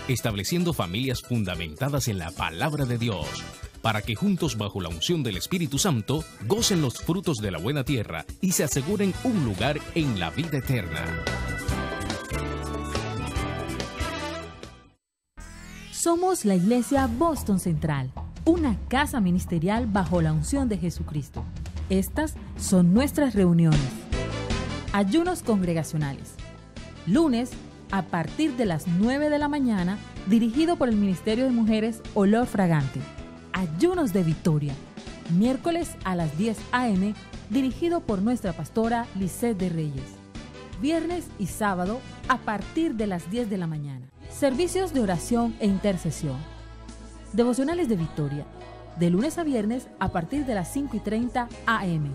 estableciendo familias fundamentadas en la palabra de Dios, para que juntos bajo la unción del Espíritu Santo gocen los frutos de la buena tierra y se aseguren un lugar en la vida eterna. Somos la Iglesia Boston Central, una casa ministerial bajo la unción de Jesucristo. Estas son nuestras reuniones. Ayunos congregacionales. Lunes, a partir de las 9 de la mañana, dirigido por el Ministerio de Mujeres Olor Fragante. Ayunos de Victoria. Miércoles a las 10 a.m., dirigido por nuestra pastora Lisette de Reyes. Viernes y sábado, a partir de las 10 de la mañana. Servicios de oración e intercesión. Devocionales de Victoria, de lunes a viernes a partir de las 5:30 a.m.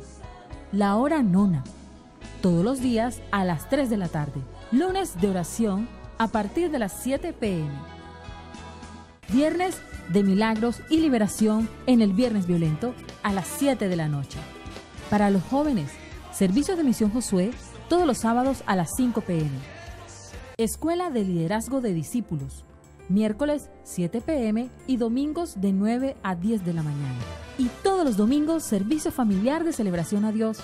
La hora nona, todos los días a las 3 de la tarde. Lunes de oración a partir de las 7 p.m. Viernes de milagros y liberación en el Viernes Violento a las 7 de la noche. Para los jóvenes, servicios de Misión Josué todos los sábados a las 5 p.m. Escuela de Liderazgo de Discípulos, miércoles 7 p.m. y domingos de 9 a 10 de la mañana. Y todos los domingos, servicio familiar de celebración a Dios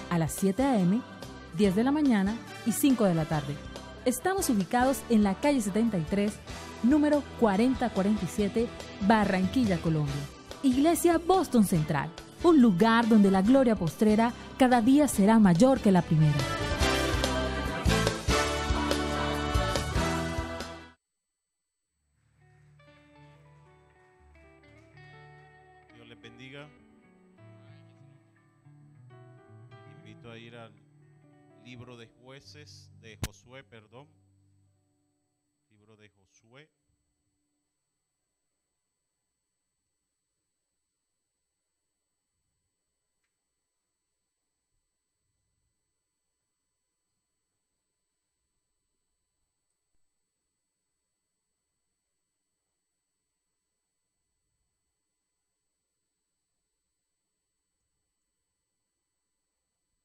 a las 7 a.m., 10 de la mañana y 5 de la tarde. Estamos ubicados en la calle 73, número 4047, Barranquilla, Colombia. Iglesia Boston Central, un lugar donde la gloria postrera cada día será mayor que la primera. Dios les bendiga. Les invito a ir al libro de jueces, de Josué, perdón. Libro de Josué.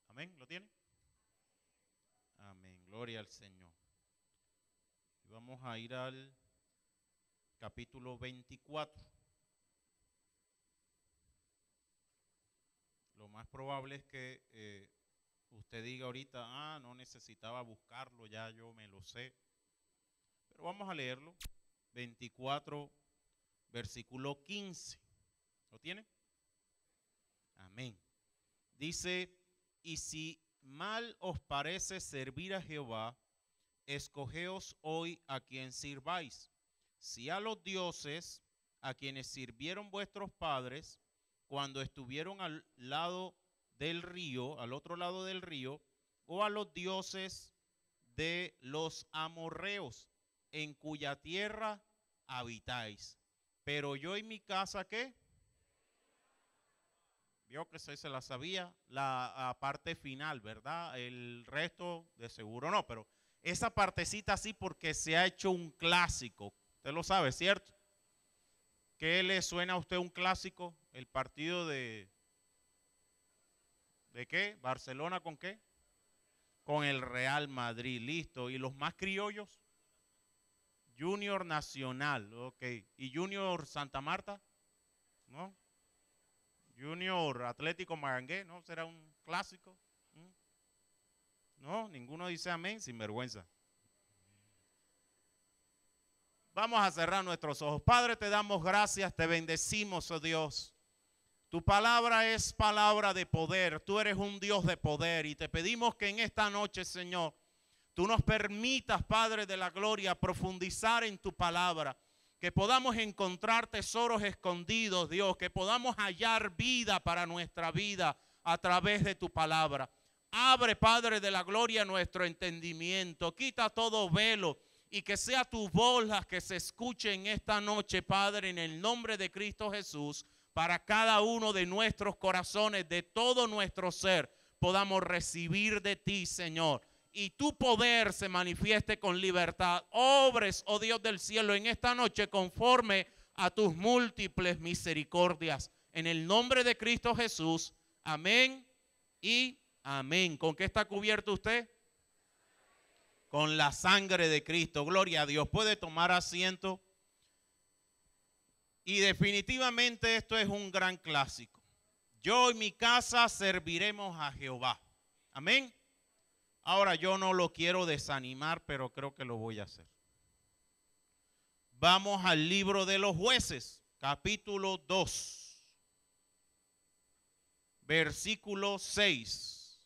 Amén, ¿lo tiene? Amén, gloria al Señor. Y vamos a ir al capítulo 24. Lo más probable es que usted diga ahorita, no necesitaba buscarlo, ya yo me lo sé. Pero vamos a leerlo. 24, versículo 15. ¿Lo tiene? Amén. Dice: y si mal os parece servir a Jehová, escogeos hoy a quien sirváis, si a los dioses a quienes sirvieron vuestros padres cuando estuvieron al lado del río, al otro lado del río, o a los dioses de los amorreos, en cuya tierra habitáis. Pero yo y mi casa, ¿qué? Vio que se la sabía, la parte final, ¿verdad? El resto de seguro no, pero esa partecita sí, porque se ha hecho un clásico. Usted lo sabe, ¿cierto? ¿Qué le suena a usted un clásico? El partido ¿de qué? ¿Barcelona con qué? Con el Real Madrid, listo. ¿Y los más criollos? Junior Nacional, ok. ¿Y Junior Santa Marta? ¿No? Junior Atlético Marangué, ¿no? ¿Será un clásico? No, ninguno dice amén, sin vergüenza. Vamos a cerrar nuestros ojos. Padre, te damos gracias, te bendecimos, oh Dios. Tu palabra es palabra de poder, tú eres un Dios de poder y te pedimos que en esta noche, Señor, tú nos permitas, Padre de la gloria, profundizar en tu palabra. Que podamos encontrar tesoros escondidos, Dios, que podamos hallar vida para nuestra vida a través de tu palabra. Abre, Padre de la gloria, nuestro entendimiento, quita todo velo y que sea tu voz la que se escuche en esta noche, Padre, en el nombre de Cristo Jesús, para cada uno de nuestros corazones, de todo nuestro ser, podamos recibir de ti, Señor. Y tu poder se manifieste con libertad. Obres, oh Dios del cielo, en esta noche conforme a tus múltiples misericordias. En el nombre de Cristo Jesús. Amén y amén. ¿Con qué está cubierto usted? Con la sangre de Cristo. Gloria a Dios. Puede tomar asiento. Y definitivamente esto es un gran clásico. Yo y mi casa serviremos a Jehová. Amén. Ahora yo no lo quiero desanimar, pero creo que lo voy a hacer. Vamos al libro de los Jueces, capítulo 2, versículo 6.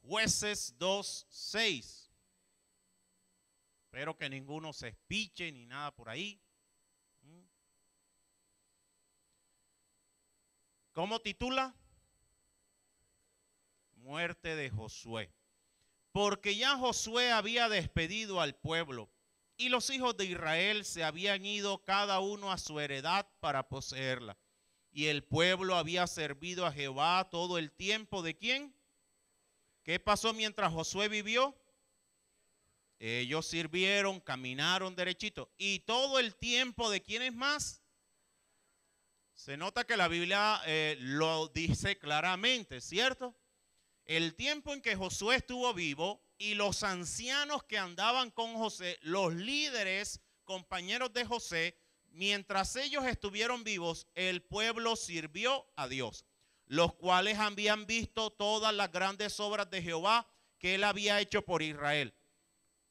Jueces 2, 6. Espero que ninguno se espiche ni nada por ahí. ¿Cómo titula? Muerte de Josué. Porque ya Josué había despedido al pueblo y los hijos de Israel se habían ido cada uno a su heredad para poseerla. Y el pueblo había servido a Jehová todo el tiempo. ¿De quién? ¿Qué pasó mientras Josué vivió? Ellos sirvieron, caminaron derechito. ¿Y todo el tiempo de quiénes más? Se nota que la Biblia lo dice claramente, ¿cierto? El tiempo en que Josué estuvo vivo y los ancianos que andaban con José, los líderes, compañeros de José, mientras ellos estuvieron vivos, el pueblo sirvió a Dios, los cuales habían visto todas las grandes obras de Jehová que él había hecho por Israel.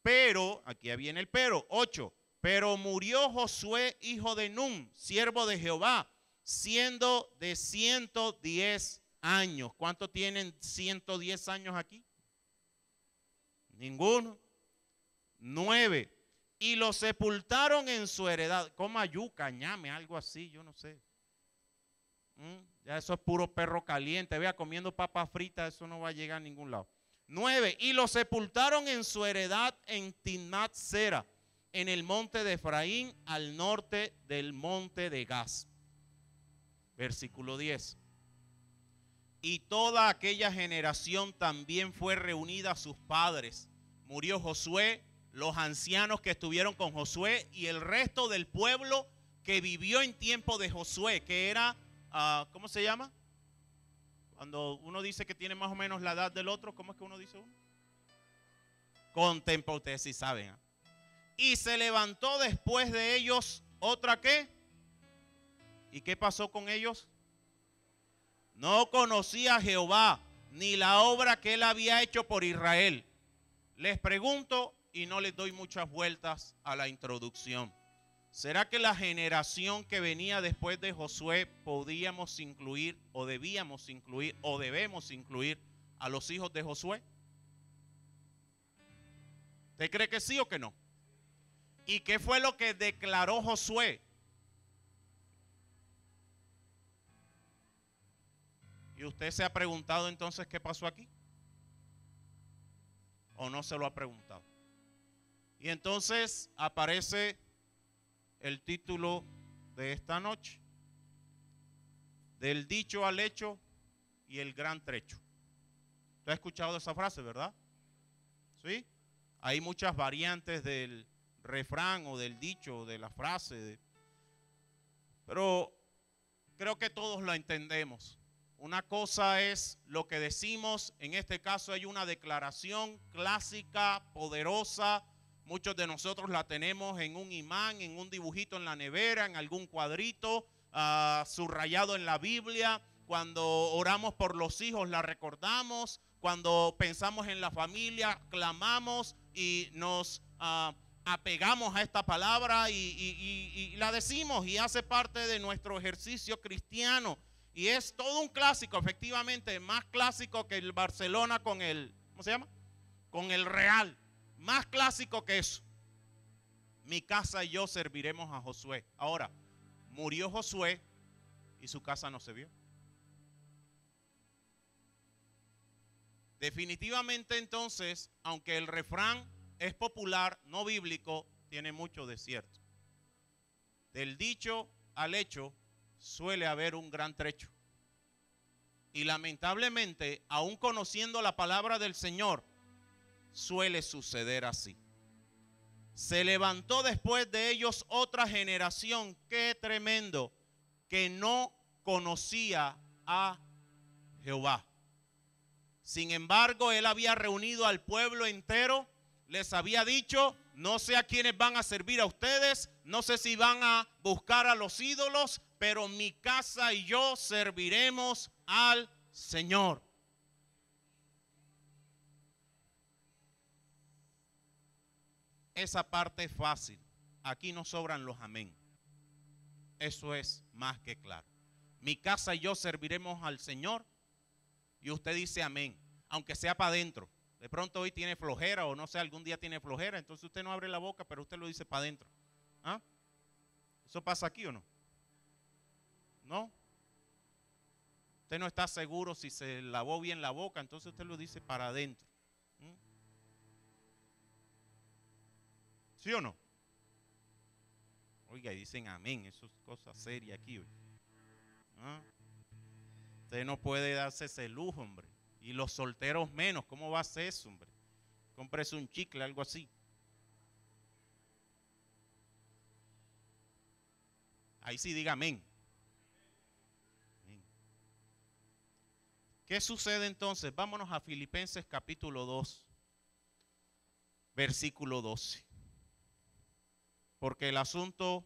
Pero, aquí viene el pero, 8, pero murió Josué, hijo de Nun, siervo de Jehová, siendo de 110 años. ¿Cuántos tienen 110 años aquí? Ninguno. 9. Y lo sepultaron en su heredad. Coma yuca, ñame, algo así, yo no sé. Ya eso es puro perro caliente. Vea, comiendo papas fritas, eso no va a llegar a ningún lado. 9. Y lo sepultaron en su heredad en Timnat Sera, en el monte de Efraín, al norte del monte de Gaz. Versículo 10. Y toda aquella generación también fue reunida a sus padres. Murió Josué, los ancianos que estuvieron con Josué y el resto del pueblo que vivió en tiempo de Josué, que era, ¿cómo se llama? Cuando uno dice que tiene más o menos la edad del otro, ¿cómo es que uno dice uno? Contemporáneo, ustedes sí saben. Y se levantó después de ellos otra ¿qué? ¿Y qué pasó con ellos? No conocía a Jehová, ni la obra que él había hecho por Israel. Les pregunto, y no les doy muchas vueltas a la introducción. ¿Será que la generación que venía después de Josué podíamos incluir, o debíamos incluir, o debemos incluir a los hijos de Josué? ¿Usted cree que sí o que no? ¿Y qué fue lo que declaró Josué? ¿Y usted se ha preguntado entonces qué pasó aquí? ¿O no se lo ha preguntado? Y entonces aparece el título de esta noche: del dicho al hecho y el gran trecho. ¿Usted ha escuchado esa frase, verdad? ¿Sí? Hay muchas variantes del refrán o del dicho o de la frase, pero creo que todos lo entendemos. Una cosa es lo que decimos, en este caso hay una declaración clásica, poderosa. Muchos de nosotros la tenemos en un imán, en un dibujito en la nevera, en algún cuadrito, subrayado en la Biblia. Cuando oramos por los hijos la recordamos. Cuando pensamos en la familia, clamamos y nos apegamos a esta palabra y la decimos, y hace parte de nuestro ejercicio cristiano. Y es todo un clásico, efectivamente, más clásico que el Barcelona con el, ¿cómo se llama? Con el Real. Más clásico que eso. Mi casa y yo serviremos a Josué. Ahora, murió Josué y su casa no se vio. Definitivamente entonces, aunque el refrán es popular, no bíblico, tiene mucho de cierto. Del dicho al hecho suele haber un gran trecho. Y lamentablemente, aún conociendo la palabra del Señor, suele suceder así. Se levantó después de ellos otra generación, qué tremendo, que no conocía a Jehová. Sin embargo, él había reunido al pueblo entero, les había dicho, no sé a quiénes van a servir a ustedes, no sé si van a buscar a los ídolos, pero mi casa y yo serviremos al Señor. Esa parte es fácil. Aquí no sobran los amén. Eso es más que claro. Mi casa y yo serviremos al Señor. Y usted dice amén, aunque sea para adentro. De pronto hoy tiene flojera o no sé, algún día tiene flojera. Entonces usted no abre la boca, pero usted lo dice para adentro. ¿Ah? ¿Eso pasa aquí o no? ¿No? Usted no está seguro si se lavó bien la boca, entonces usted lo dice para adentro. ¿Sí o no? Oiga, y dicen amén, eso es cosa seria aquí hoy. ¿Ah? Usted no puede darse ese lujo, hombre. Y los solteros menos, ¿cómo va a hacer eso, hombre? Cómprese un chicle, algo así. Ahí sí diga amén. Amén. ¿Qué sucede entonces? Vámonos a Filipenses capítulo 2, versículo 12. Porque el asunto,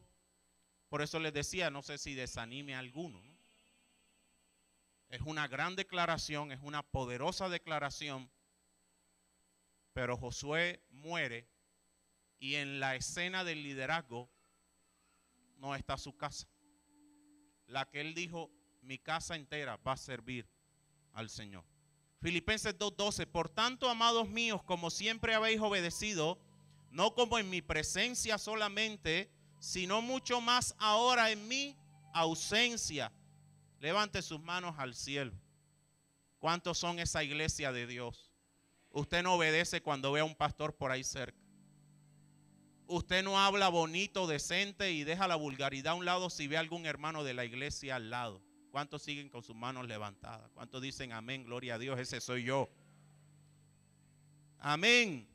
por eso les decía, no sé si desanime a alguno, ¿no? Es una gran declaración, es una poderosa declaración, pero Josué muere y en la escena del liderazgo no está su casa. La que él dijo, mi casa entera va a servir al Señor. Filipenses 2:12, por tanto, amados míos, como siempre habéis obedecido, no como en mi presencia solamente, sino mucho más ahora en mi ausencia. Levante sus manos al cielo. ¿Cuántos son esa iglesia de Dios? Usted no obedece cuando ve a un pastor por ahí cerca. Usted no habla bonito, decente y deja la vulgaridad a un lado si ve a algún hermano de la iglesia al lado. ¿Cuántos siguen con sus manos levantadas? ¿Cuántos dicen amén, gloria a Dios? Ese soy yo. Amén.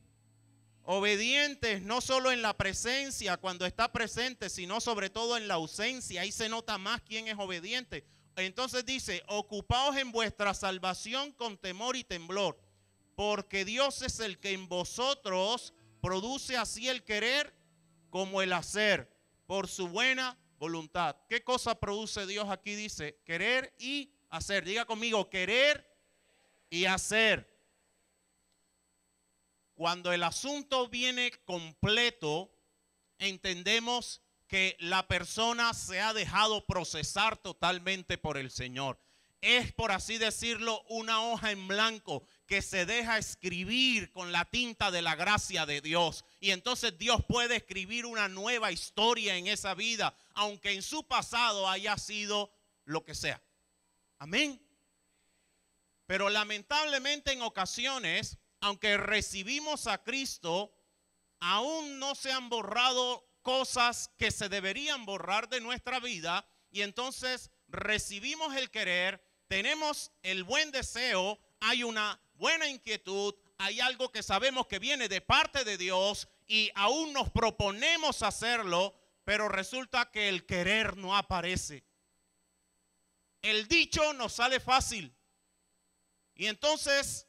Obedientes no solo en la presencia, cuando está presente, sino sobre todo en la ausencia. Ahí se nota más quién es obediente. Entonces dice, ocupaos en vuestra salvación con temor y temblor, porque Dios es el que en vosotros produce así el querer como el hacer, por su buena voluntad. ¿Qué cosa produce Dios aquí? Dice, querer y hacer. Diga conmigo, querer y hacer. Cuando el asunto viene completo, entendemos que la persona se ha dejado procesar totalmente por el Señor. Es, por así decirlo, una hoja en blanco que se deja escribir con la tinta de la gracia de Dios. Y entonces Dios puede escribir una nueva historia en esa vida, aunque en su pasado haya sido lo que sea. Amén. Pero lamentablemente en ocasiones, aunque recibimos a Cristo, aún no se han borrado cosas que se deberían borrar de nuestra vida. Y entonces recibimos el querer, tenemos el buen deseo, hay una buena inquietud, hay algo que sabemos que viene de parte de Dios y aún nos proponemos hacerlo, pero resulta que el querer no aparece. El dicho nos sale fácil y entonces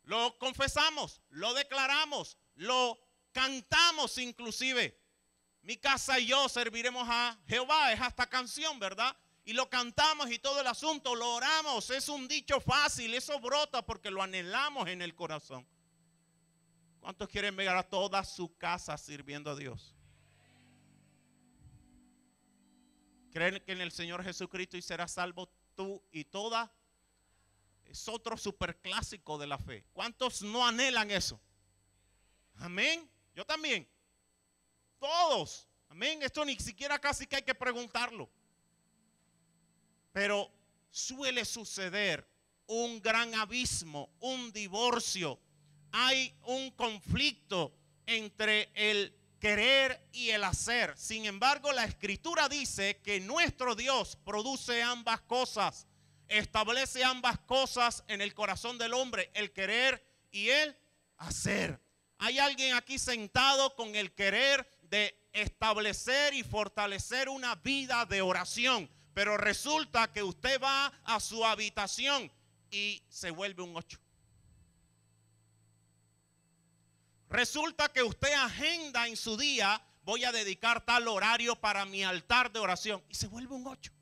lo confesamos, lo declaramos, lo cantamos inclusive. Mi casa y yo serviremos a Jehová, es hasta canción, ¿verdad? Y lo cantamos y todo el asunto, lo oramos, es un dicho fácil, eso brota porque lo anhelamos en el corazón. ¿Cuántos quieren ver a toda su casa sirviendo a Dios? ¿Creen que en el Señor Jesucristo y serás salvo tú y toda? Es otro superclásico de la fe. ¿Cuántos no anhelan eso? Amén. Yo también. Todos. Amén. Esto ni siquiera casi que hay que preguntarlo. Pero suele suceder un gran abismo, un divorcio. Hay un conflicto entre el querer y el hacer. Sin embargo, la Escritura dice que nuestro Dios produce ambas cosas. Establece ambas cosas en el corazón del hombre, el querer y el hacer. Hay alguien aquí sentado con el querer de establecer y fortalecer una vida de oración, pero resulta que usted va a su habitación y se vuelve un 8. Resulta que usted agenda en su día, voy a dedicar tal horario para mi altar de oración, y se vuelve un 8.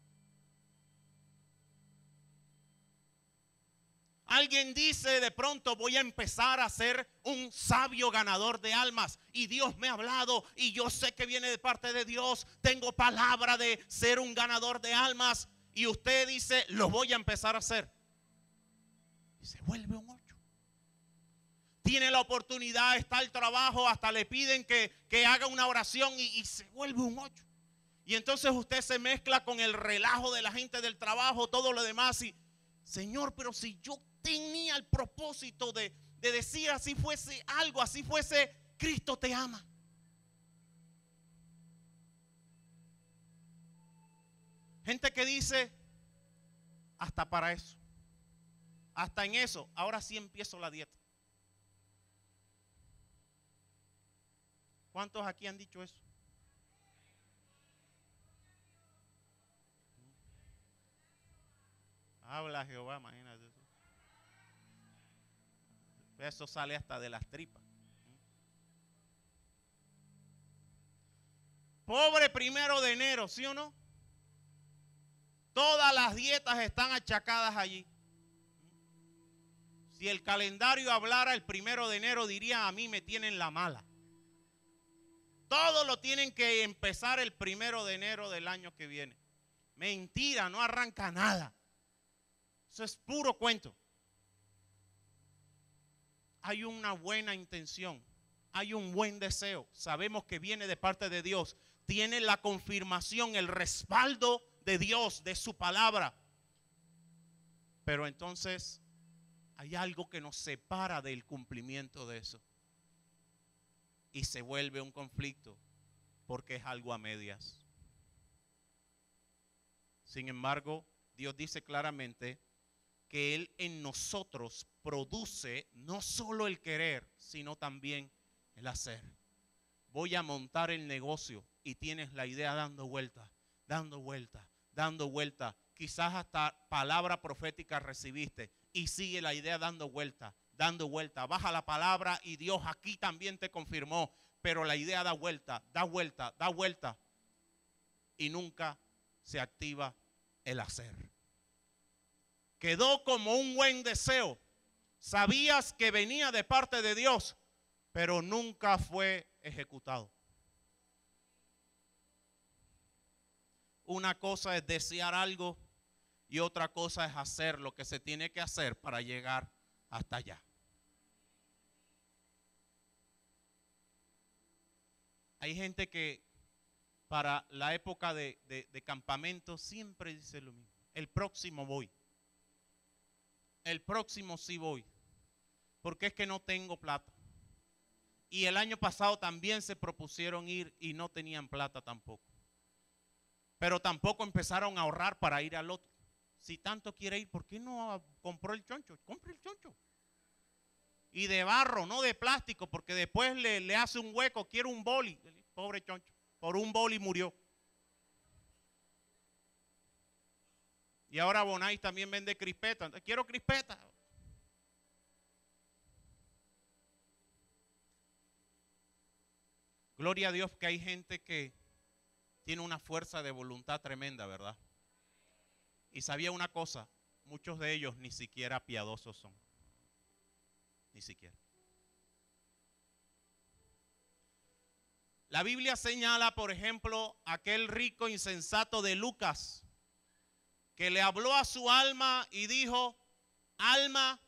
Alguien dice de pronto, voy a empezar a ser un sabio ganador de almas, y Dios me ha hablado y yo sé que viene de parte de Dios, tengo palabra de ser un ganador de almas, y usted dice, lo voy a empezar a hacer, y se vuelve un 8. Tiene la oportunidad, está el trabajo, hasta le piden que haga una oración y se vuelve un 8. Y entonces usted se mezcla con el relajo de la gente del trabajo, todo lo demás, y Señor, pero si yo tenía el propósito de decir así fuese algo, así fuese, Cristo te ama. Gente que dice, hasta para eso, hasta en eso, ahora sí empiezo la dieta. ¿Cuántos aquí han dicho eso? Habla Jehová, imagínate eso. Eso sale hasta de las tripas. Pobre 1 de enero, ¿sí o no? Todas las dietas están achacadas allí. Si el calendario hablara el 1 de enero, diría, a mí me tienen la mala. Todo lo tienen que empezar el 1 de enero del año que viene. Mentira, no arranca nada. Eso es puro cuento. Hay una buena intención, hay un buen deseo. Sabemos que viene de parte de Dios. Tiene la confirmación, el respaldo de Dios, de su palabra. Pero entonces hay algo que nos separa del cumplimiento de eso. Y se vuelve un conflicto porque es algo a medias. Sin embargo, Dios dice claramente que Él en nosotros produce no solo el querer, sino también el hacer. Voy a montar el negocio y tienes la idea dando vuelta, dando vuelta, dando vuelta. Quizás hasta palabra profética recibiste y sigue la idea dando vuelta, dando vuelta. Baja la palabra y Dios aquí también te confirmó, pero la idea da vuelta, da vuelta, da vuelta y nunca se activa el hacer. Quedó como un buen deseo. Sabías que venía de parte de Dios, pero nunca fue ejecutado. Una cosa es desear algo y otra cosa es hacer lo que se tiene que hacer para llegar hasta allá. Hay gente que para la época de campamento siempre dice lo mismo. El próximo voy. El próximo sí voy. Porque es que no tengo plata. Y el año pasado también se propusieron ir y no tenían plata tampoco. Pero tampoco empezaron a ahorrar para ir al otro. Si tanto quiere ir, ¿por qué no compró el choncho? Compre el choncho. Y de barro, no de plástico, porque después le hace un hueco, quiere un boli. Pobre choncho, por un boli murió. Y ahora Bonais también vende crispetas. Quiero crispetas. Gloria a Dios que hay gente que tiene una fuerza de voluntad tremenda, ¿verdad? Y sabía una cosa, muchos de ellos ni siquiera piadosos son. Ni siquiera. La Biblia señala, por ejemplo, aquel rico insensato de Lucas, que le habló a su alma y dijo, alma,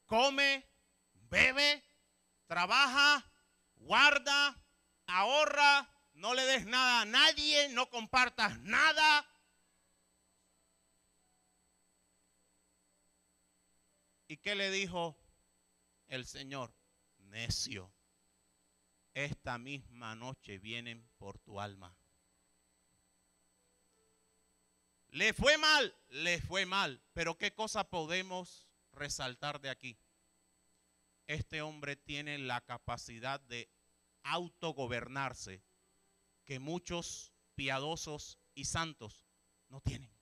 come, bebe, trabaja, guarda, ahorra, no le des nada a nadie, no compartas nada. ¿Y qué le dijo el Señor? Necio, esta misma noche vienen por tu alma. Le fue mal, pero ¿qué cosa podemos resaltar de aquí? Este hombre tiene la capacidad de autogobernarse que muchos piadosos y santos no tienen.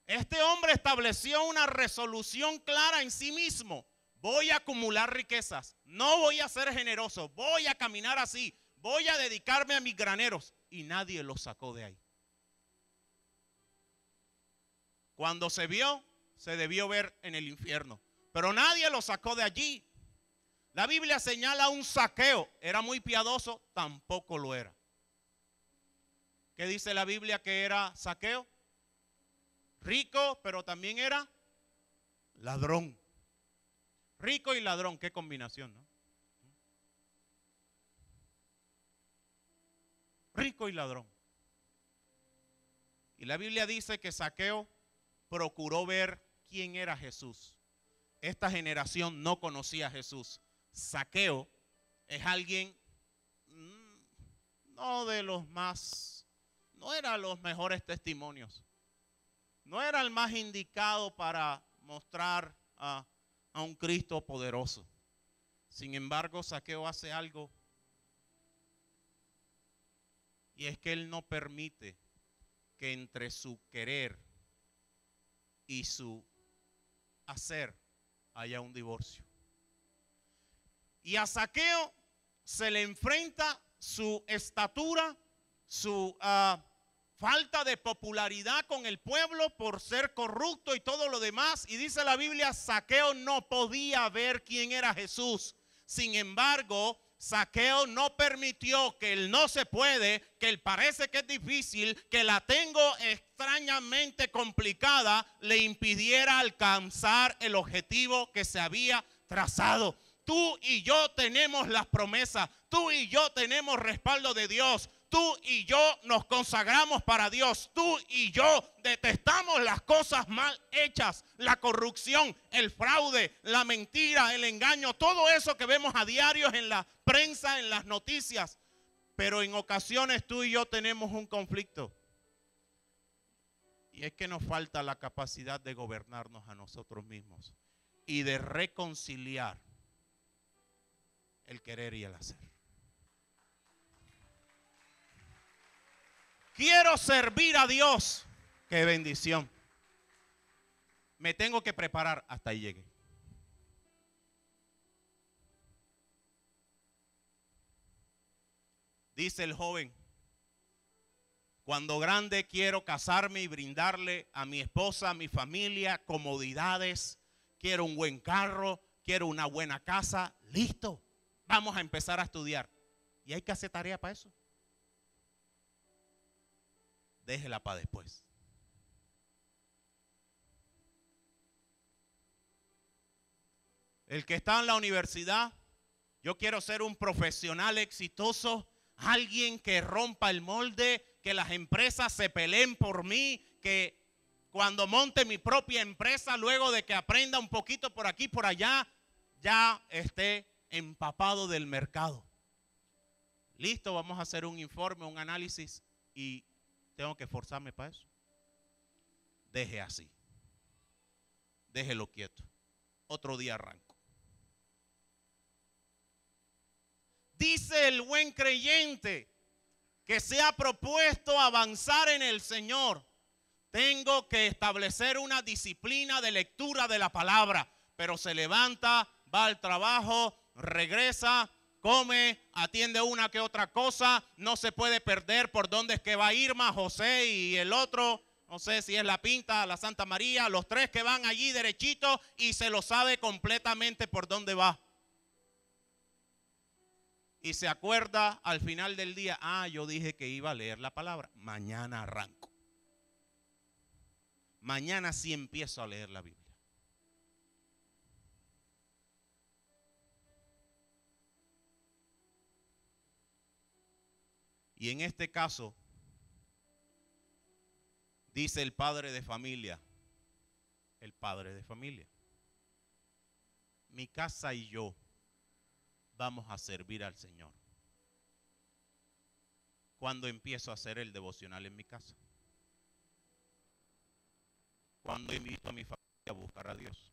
Este hombre estableció una resolución clara en sí mismo. Voy a acumular riquezas, no voy a ser generoso, voy a caminar así, voy a dedicarme a mis graneros. Y nadie lo sacó de ahí. Cuando se vio, se debió ver en el infierno. Pero nadie lo sacó de allí. La Biblia señala un Zaqueo. ¿Era muy piadoso? Tampoco lo era. ¿Qué dice la Biblia que era Zaqueo? Rico, pero también era ladrón. Rico y ladrón, qué combinación, ¿no? Rico y ladrón. Y la Biblia dice que Zaqueo procuró ver quién era Jesús. Esta generación no conocía a Jesús. Zaqueo es alguien no de los más, no era los mejores testimonios. No era el más indicado para mostrar a un Cristo poderoso. Sin embargo, Zaqueo hace algo. Y es que él no permite que entre su querer y su hacer haya un divorcio. Y a Zaqueo se le enfrenta su estatura, su falta de popularidad con el pueblo por ser corrupto y todo lo demás. Y dice la Biblia, Zaqueo no podía ver quién era Jesús. Sin embargo, Zaqueo no permitió que el no se puede, que el parece que es difícil, que la tengo extrañamente complicada, le impidiera alcanzar el objetivo que se había trazado. Tú y yo tenemos las promesas, tú y yo tenemos respaldo de Dios, tú y yo nos consagramos para Dios, tú y yo detestamos las cosas mal hechas, la corrupción, el fraude, la mentira, el engaño, todo eso que vemos a diario en la prensa, en las noticias. Pero en ocasiones tú y yo tenemos un conflicto. Y es que nos falta la capacidad de gobernarnos a nosotros mismos y de reconciliar el querer y el hacer. Quiero servir a Dios. Qué bendición. Me tengo que preparar hasta ahí llegue. Dice el joven, cuando grande quiero casarme y brindarle a mi esposa, a mi familia, comodidades. Quiero un buen carro, quiero una buena casa. Listo. Vamos a empezar a estudiar. Y hay que hacer tarea para eso. Déjela para después. El que está en la universidad, yo quiero ser un profesional exitoso, alguien que rompa el molde, que las empresas se peleen por mí, que cuando monte mi propia empresa, luego de que aprenda un poquito por aquí, por allá, ya esté empapado del mercado. Listo, vamos a hacer un informe, un análisis y tengo que esforzarme para eso. Deje así. Déjelo quieto. Otro día arranco. Dice el buen creyente que se ha propuesto avanzar en el Señor. Tengo que establecer una disciplina de lectura de la palabra, pero se levanta, va al trabajo, regresa, come, atiende una que otra cosa, no se puede perder por dónde es que va Irma, José y el otro, no sé si es la Pinta, la Santa María, los tres que van allí derechito y se lo sabe completamente por dónde va. Y se acuerda al final del día, yo dije que iba a leer la palabra, mañana arranco. Mañana sí empiezo a leer la Biblia. Y en este caso, dice el padre de familia, mi casa y yo vamos a servir al Señor. Cuando empiezo a hacer el devocional en mi casa. Cuando invito a mi familia a buscar a Dios.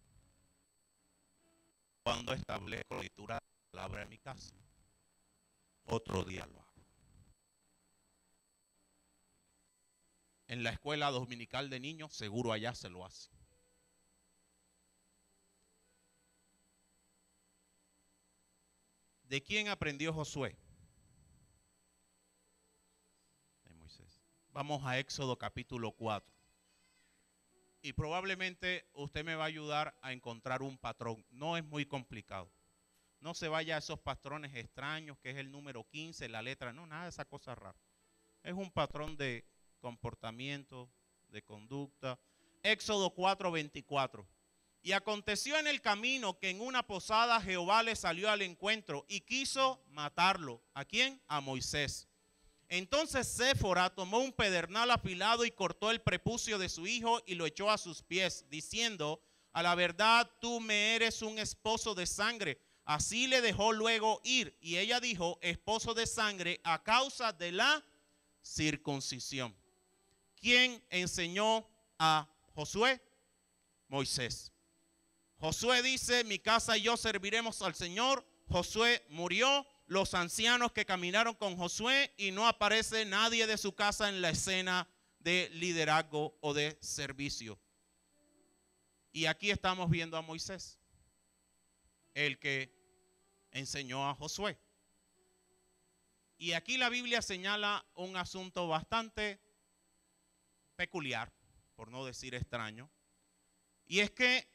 Cuando establezco la lectura de la palabra en mi casa. Otro día lo hago. en la escuela dominical de niños, seguro allá se lo hace. ¿De quién aprendió Josué? De Moisés. Vamos a Éxodo capítulo 4. Y probablemente usted me va a ayudar a encontrar un patrón. No es muy complicado. No se vaya a esos patrones extraños, que es el número 15, la letra. No, nada de esa cosa rara. Es un patrón de comportamiento, de conducta. Éxodo 4:24. Y aconteció en el camino que en una posada Jehová le salió al encuentro y quiso matarlo. ¿A quién? A Moisés. Entonces Séfora tomó un pedernal afilado y cortó el prepucio de su hijo y lo echó a sus pies, diciendo: a la verdad tú me eres un esposo de sangre. Así le dejó luego ir. Y ella dijo: esposo de sangre a causa de la circuncisión. ¿Quién enseñó a Josué? Moisés. Josué dice: mi casa y yo serviremos al Señor. Josué murió, los ancianos que caminaron con Josué, y no aparece nadie de su casa en la escena de liderazgo o de servicio. Y aquí estamos viendo a Moisés, el que enseñó a Josué. Y aquí la Biblia señala un asunto bastante peculiar, por no decir extraño, y es que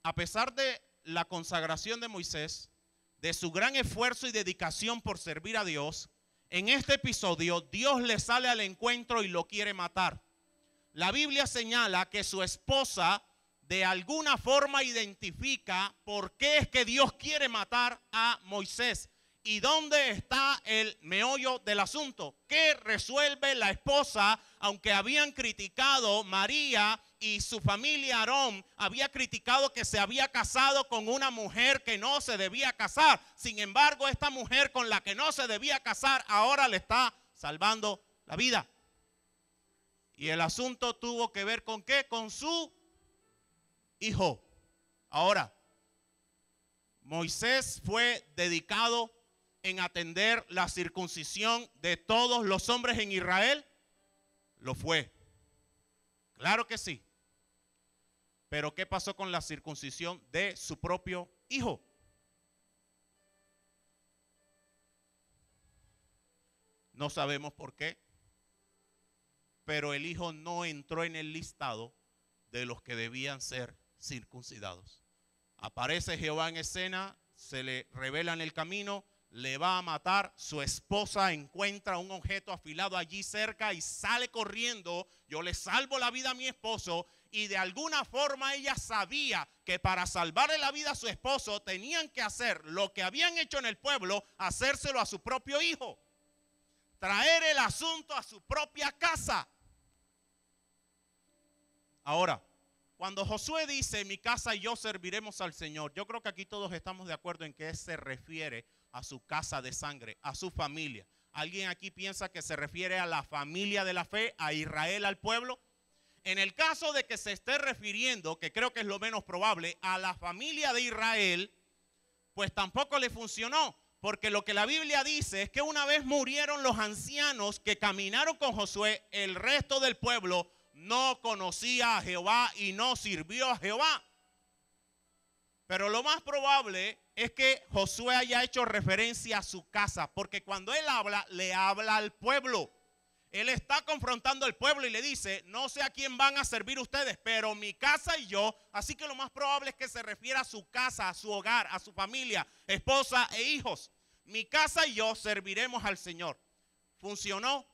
a pesar de la consagración de Moisés, de su gran esfuerzo y dedicación por servir a Dios, en este episodio Dios le sale al encuentro y lo quiere matar. La Biblia señala que su esposa de alguna forma identifica por qué es que Dios quiere matar a Moisés. ¿Y dónde está el meollo del asunto? ¿Qué resuelve la esposa? Aunque habían criticado, María y su familia Aarón había criticado que se había casado con una mujer que no se debía casar. Sin embargo, esta mujer con la que no se debía casar ahora le está salvando la vida. Y el asunto tuvo que ver ¿con qué? Con su hijo. Ahora, Moisés fue dedicado en atender la circuncisión de todos los hombres en Israel. Lo fue. Claro que sí. Pero ¿qué pasó con la circuncisión de su propio hijo? No sabemos por qué, pero el hijo no entró en el listado de los que debían ser circuncidados. Aparece Jehová en escena, se le revela en el camino, le va a matar. Su esposa encuentra un objeto afilado allí cerca y sale corriendo. Yo le salvo la vida a mi esposo. Y de alguna forma ella sabía que para salvarle la vida a su esposo tenían que hacer lo que habían hecho en el pueblo, hacérselo a su propio hijo. Traer el asunto a su propia casa. Ahora, cuando Josué dice: mi casa y yo serviremos al Señor, yo creo que aquí todos estamos de acuerdo en que se refiere a su casa de sangre, a su familia. ¿Alguien aquí piensa que se refiere a la familia de la fe, a Israel, al pueblo? En el caso de que se esté refiriendo, que creo que es lo menos probable, a la familia de Israel, pues tampoco le funcionó. Porque lo que la Biblia dice es que una vez murieron los ancianos que caminaron con Josué, el resto del pueblo no conocía a Jehová y no sirvió a Jehová. Pero lo más probable es que Josué haya hecho referencia a su casa, porque cuando él habla, le habla al pueblo. Él está confrontando al pueblo y le dice: no sé a quién van a servir ustedes, pero mi casa y yo. Así que lo más probable es que se refiera a su casa, a su hogar, a su familia, esposa e hijos. Mi casa y yo serviremos al Señor. ¿Funcionó?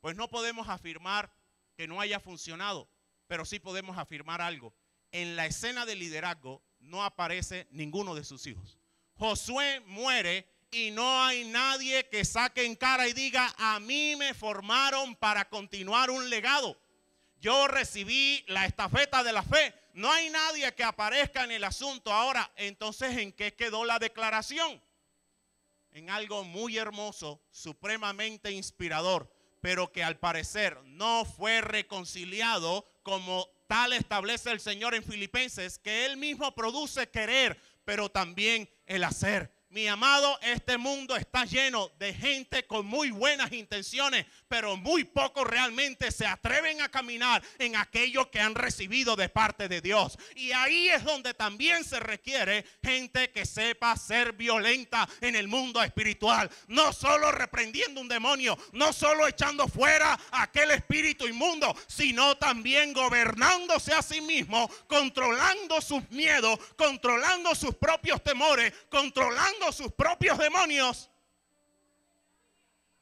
Pues no podemos afirmar que no haya funcionado, pero sí podemos afirmar algo. En la escena de liderazgo no aparece ninguno de sus hijos. Josué muere y no hay nadie que saque en cara y diga: a mí me formaron para continuar un legado. Yo recibí la estafeta de la fe. No hay nadie que aparezca en el asunto. Ahora, entonces, ¿en qué quedó la declaración? En algo muy hermoso, supremamente inspirador, pero que al parecer no fue reconciliado como tal establece el Señor en Filipenses, que Él mismo produce querer, pero también el hacer. Mi amado, este mundo está lleno de gente con muy buenas intenciones, pero muy pocos realmente se atreven a caminar en aquello que han recibido de parte de Dios. Y ahí es donde también se requiere gente que sepa ser violenta en el mundo espiritual. No solo reprendiendo un demonio, no solo echando fuera aquel espíritu inmundo, sino también gobernándose a sí mismo, controlando sus miedos, controlando sus propios temores, controlando sus propios demonios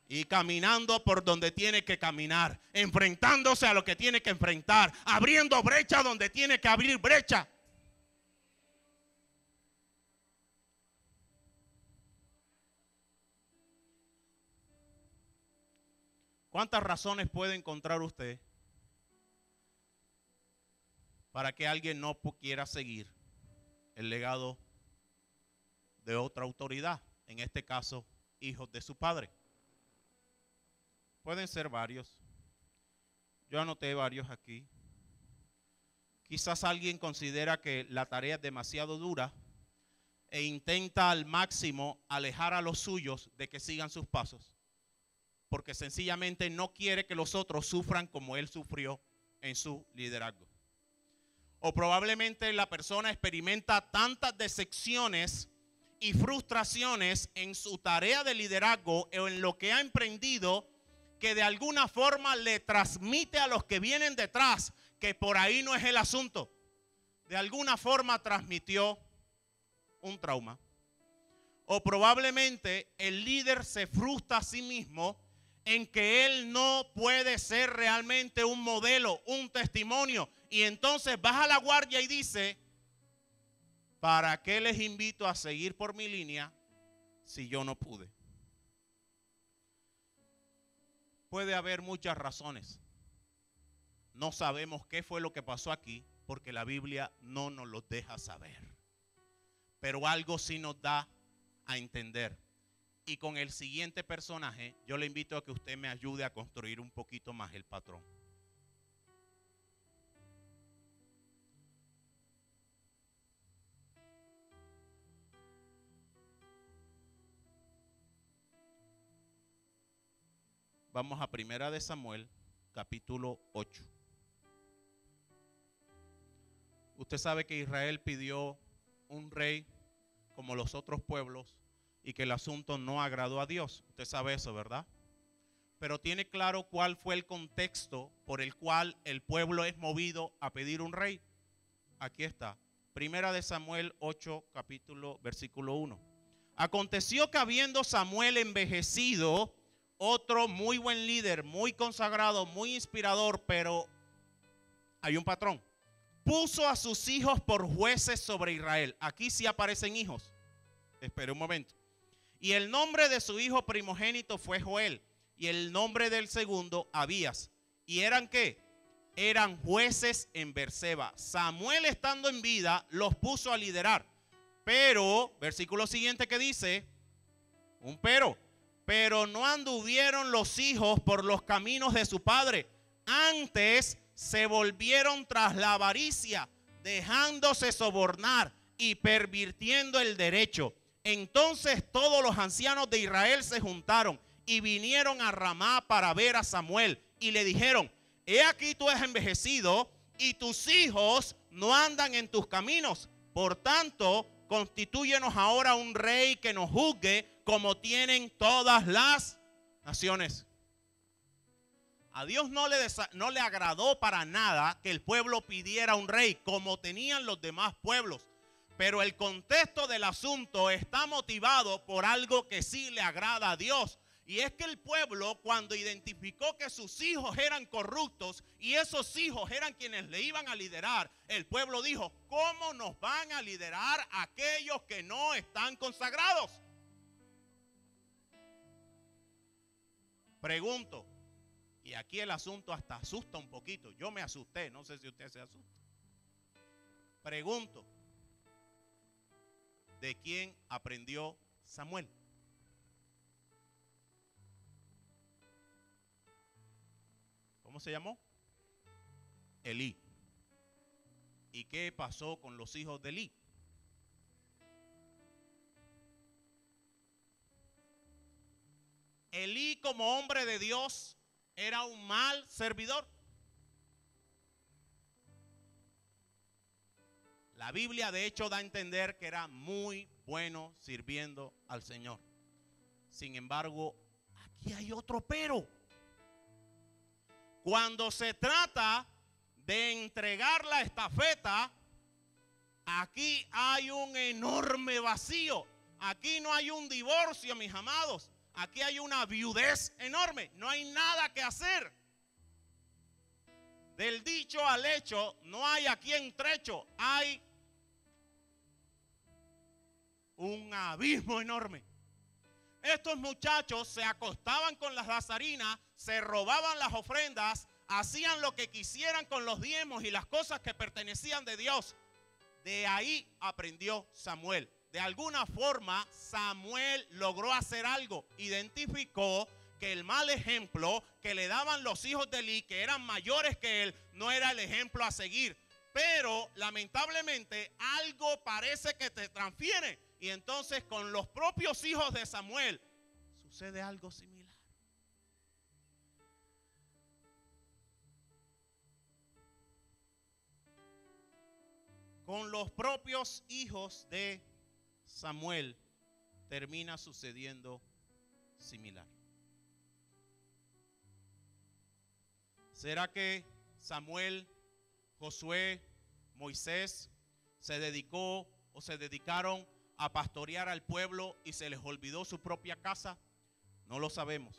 y caminando por donde tiene que caminar, enfrentándose a lo que tiene que enfrentar, abriendo brecha donde tiene que abrir brecha. ¿Cuántas razones puede encontrar usted para que alguien no quiera seguir el legado de otra autoridad? En este caso, hijos de su padre. Pueden ser varios. Yo anoté varios aquí. Quizás alguien considera que la tarea es demasiado dura e intenta al máximo alejar a los suyos de que sigan sus pasos, porque sencillamente no quiere que los otros sufran como él sufrió en su liderazgo. O probablemente la persona experimenta tantas decepciones y frustraciones en su tarea de liderazgo o en lo que ha emprendido, que de alguna forma le transmite a los que vienen detrás que por ahí no es el asunto. De alguna forma transmitió un trauma. O probablemente el líder se frustra a sí mismo en que él no puede ser realmente un modelo, un testimonio. Y entonces baja la guardia y dice: ¿para qué les invito a seguir por mi línea si yo no pude? Puede haber muchas razones. No sabemos qué fue lo que pasó aquí porque la Biblia no nos lo deja saber. Pero algo sí nos da a entender. Y con el siguiente personaje, yo le invito a que usted me ayude a construir un poquito más el patrón. Vamos a 1 de Samuel, capítulo 8. Usted sabe que Israel pidió un rey como los otros pueblos y que el asunto no agradó a Dios. Usted sabe eso, ¿verdad? Pero tiene claro cuál fue el contexto por el cual el pueblo es movido a pedir un rey. Aquí está, 1 de Samuel 8, versículo 1. Aconteció que habiendo Samuel envejecido, otro muy buen líder, muy consagrado, muy inspirador, pero hay un patrón. Puso a sus hijos por jueces sobre Israel. Aquí sí aparecen hijos. Espere un momento. Y el nombre de su hijo primogénito fue Joel. Y el nombre del segundo, Abías. ¿Y eran qué? Eran jueces en Berseba. Samuel, estando en vida, los puso a liderar. Pero, versículo siguiente que dice, un pero no anduvieron los hijos por los caminos de su padre. Antes se volvieron tras la avaricia, dejándose sobornar y pervirtiendo el derecho. Entonces todos los ancianos de Israel se juntaron y vinieron a Ramá para ver a Samuel. Y le dijeron: he aquí tú has envejecido y tus hijos no andan en tus caminos. Por tanto, constitúyenos ahora un rey que nos juzgue como tienen todas las naciones. A Dios no le agradó para nada que el pueblo pidiera un rey como tenían los demás pueblos. Pero el contexto del asunto está motivado por algo que sí le agrada a Dios. Y es que el pueblo, cuando identificó que sus hijos eran corruptos y esos hijos eran quienes le iban a liderar, el pueblo dijo: ¿cómo nos van a liderar aquellos que no están consagrados? Pregunto, y aquí el asunto hasta asusta un poquito. Yo me asusté, no sé si usted se asusta. Pregunto, ¿de quién aprendió Samuel? ¿Cómo se llamó? Elí. ¿Y qué pasó con los hijos de Elí? Elí, como hombre de Dios, era un mal servidor. La Biblia de hecho da a entender que era muy bueno sirviendo al Señor. Sin embargo, aquí hay otro pero. Cuando se trata de entregar la estafeta, aquí hay un enorme vacío. Aquí no hay un divorcio, mis amados. Aquí hay una viudez enorme. No hay nada que hacer. Del dicho al hecho, no hay aquí un trecho. Hay un abismo enorme. Estos muchachos se acostaban con las lazarinas, se robaban las ofrendas, hacían lo que quisieran con los diezmos y las cosas que pertenecían de Dios. De ahí aprendió Samuel. De alguna forma Samuel logró hacer algo. Identificó que el mal ejemplo que le daban los hijos de Elí, que eran mayores que él, no era el ejemplo a seguir. Pero lamentablemente algo parece que te transfiere. Y entonces con los propios hijos de Samuel sucede algo similar. Con los propios hijos de Samuel termina sucediendo similar. ¿Será que Samuel, Josué, Moisés se dedicó o se dedicaron a pastorear al pueblo y se les olvidó su propia casa? No lo sabemos.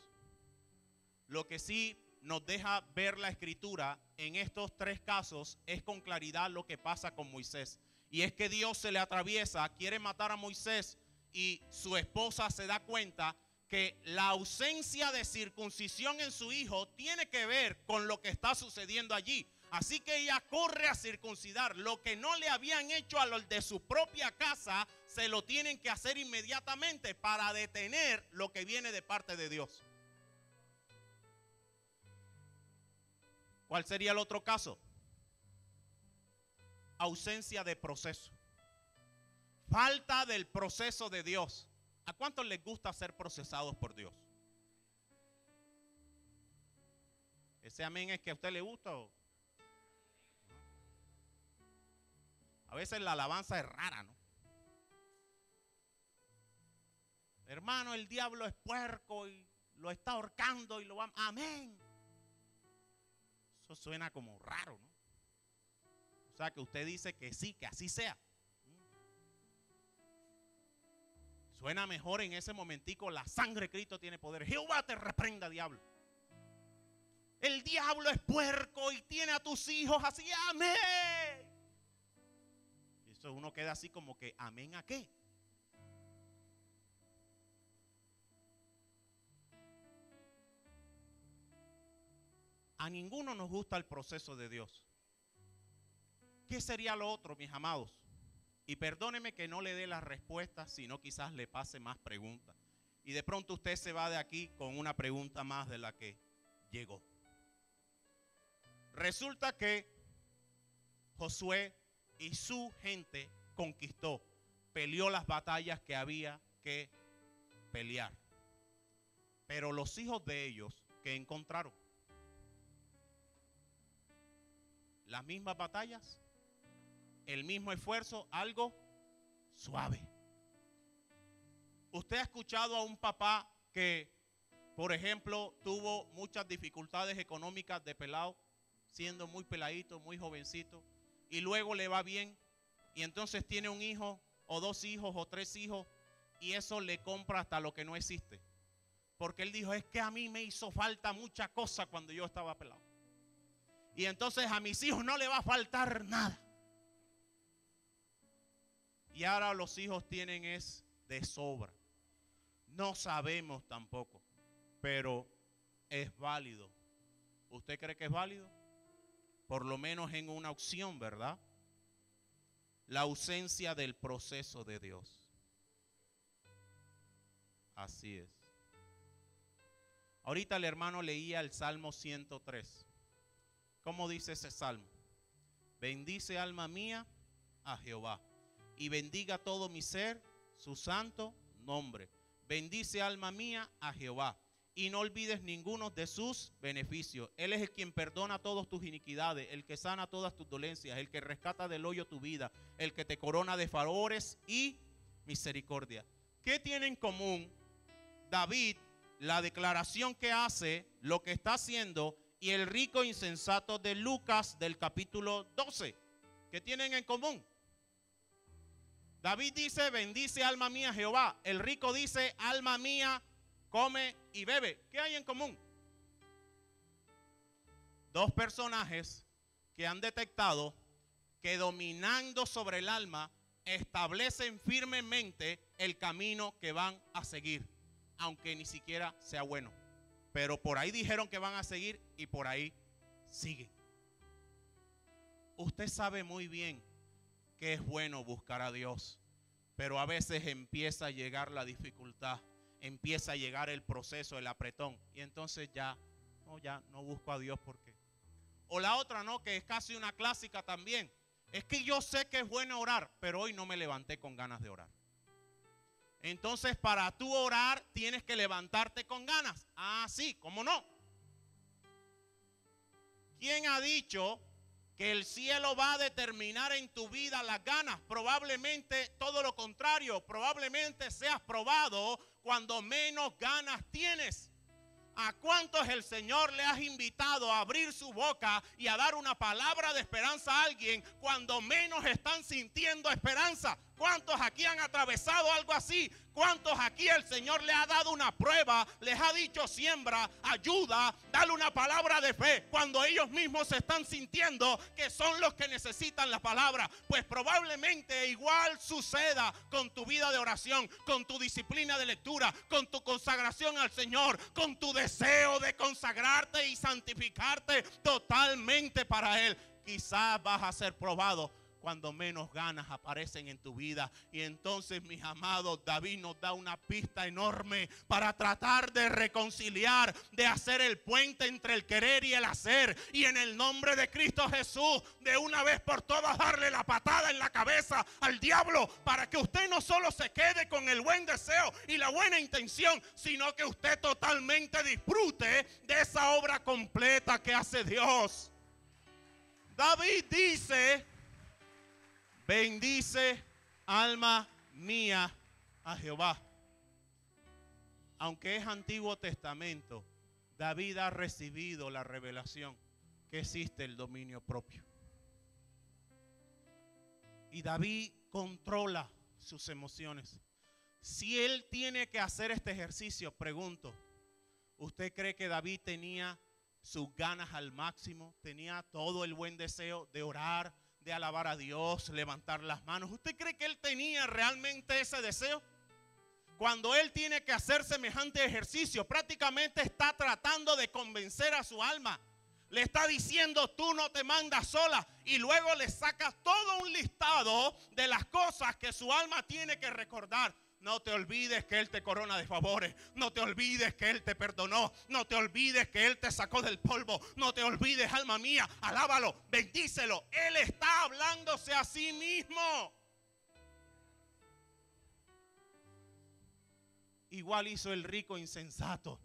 Lo que sí nos deja ver la escritura en estos tres casos es con claridad lo que pasa con Moisés. Y es que Dios se le atraviesa, quiere matar a Moisés y su esposa se da cuenta que la ausencia de circuncisión en su hijo tiene que ver con lo que está sucediendo allí. Así que ella corre a circuncidar. Lo que no le habían hecho a los de su propia casa, se lo tienen que hacer inmediatamente para detener lo que viene de parte de Dios. ¿Cuál sería el otro caso? Ausencia de proceso. Falta del proceso de Dios. ¿A cuántos les gusta ser procesados por Dios? ¿Ese amén es que a usted le gusta o? A veces la alabanza es rara, ¿no? Hermano, el diablo es puerco y lo está ahorcando y lo va... Amén. Eso suena como raro, ¿no? O sea, que usted dice que sí, que así sea. Suena mejor en ese momentico, la sangre de Cristo tiene poder. Jehová te reprenda, diablo. El diablo es puerco y tiene a tus hijos así, amén. Y eso uno queda así como que, amén, ¿a qué? A ninguno nos gusta el proceso de Dios. ¿Qué sería lo otro, mis amados? Y perdóneme que no le dé la respuesta, sino quizás le pase más preguntas. Y de pronto usted se va de aquí con una pregunta más de la que llegó. Resulta que Josué y su gente conquistó, peleó las batallas que había que pelear. Pero los hijos de ellos, ¿qué encontraron? Las mismas batallas, el mismo esfuerzo, algo suave. ¿Usted ha escuchado a un papá que, por ejemplo, tuvo muchas dificultades económicas de pelado, siendo muy peladito, muy jovencito, y luego le va bien, y entonces tiene un hijo, o dos hijos, o tres hijos, y eso le compra hasta lo que no existe? Porque él dijo, es que a mí me hizo falta mucha cosa cuando yo estaba pelado. Y entonces a mis hijos no le va a faltar nada. Y ahora los hijos tienen es de sobra. No sabemos tampoco, pero es válido. ¿Usted cree que es válido? Por lo menos en una opción, ¿verdad? La ausencia del proceso de Dios. Así es. Ahorita el hermano leía el Salmo 103. ¿Cómo dice ese salmo? Bendice, alma mía, a Jehová, y bendiga todo mi ser su santo nombre. Bendice, alma mía, a Jehová, y no olvides ninguno de sus beneficios. Él es el quien perdona todas tus iniquidades, el que sana todas tus dolencias, el que rescata del hoyo tu vida, el que te corona de favores y misericordia. ¿Qué tiene en común David, la declaración que hace, lo que está haciendo, y el rico insensato de Lucas del capítulo 12? ¿Qué tienen en común? David dice, bendice alma mía Jehová. El rico dice, alma mía, come y bebe. ¿Qué hay en común? Dos personajes que han detectado que dominando sobre el alma establecen firmemente el camino que van a seguir, aunque ni siquiera sea bueno. Pero por ahí dijeron que van a seguir y por ahí siguen. Usted sabe muy bien que es bueno buscar a Dios, pero a veces empieza a llegar la dificultad, empieza a llegar el proceso, el apretón, y entonces ya no busco a Dios porque. O la otra, no, que es casi una clásica también. Es que yo sé que es bueno orar, pero hoy no me levanté con ganas de orar. Entonces, para tú orar, tienes que levantarte con ganas. Ah, sí, ¿cómo no? ¿Quién ha dicho que el cielo va a determinar en tu vida las ganas? Probablemente todo lo contrario. Probablemente seas probado cuando menos ganas tienes. ¿A cuántos el Señor le has invitado a abrir su boca y a dar una palabra de esperanza a alguien cuando menos están sintiendo esperanza? ¿Cuántos aquí han atravesado algo así? ¿Cuántos aquí el Señor le ha dado una prueba? Les ha dicho siembra, ayuda, dale una palabra de fe cuando ellos mismos se están sintiendo que son los que necesitan la palabra. Pues probablemente igual suceda con tu vida de oración, con tu disciplina de lectura, con tu consagración al Señor, con tu deseo de consagrarte y santificarte totalmente para Él. Quizás vas a ser probado cuando menos ganas aparecen en tu vida. Y entonces, mis amados, David nos da una pista enorme para tratar de reconciliar, de hacer el puente entre el querer y el hacer. Y en el nombre de Cristo Jesús, de una vez por todas, darle la patada en la cabeza al diablo, para que usted no solo se quede con el buen deseo y la buena intención, sino que usted totalmente disfrute de esa obra completa que hace Dios. David dice: bendice alma mía a Jehová. Aunque es Antiguo Testamento, David ha recibido la revelación que existe el dominio propio. Y David controla sus emociones. Si él tiene que hacer este ejercicio, pregunto, ¿usted cree que David tenía sus ganas al máximo? ¿Tenía todo el buen deseo de orar, de alabar a Dios, levantar las manos? ¿Usted cree que él tenía realmente ese deseo? Cuando él tiene que hacer semejante ejercicio, prácticamente está tratando de convencer a su alma. Le está diciendo: tú no te mandas sola. Y luego le sacas todo un listado de las cosas que su alma tiene que recordar. No te olvides que Él te corona de favores. No te olvides que Él te perdonó. No te olvides que Él te sacó del polvo. No te olvides, alma mía, alábalo, bendícelo. Él está hablándose a sí mismo. Igual hizo el rico insensato.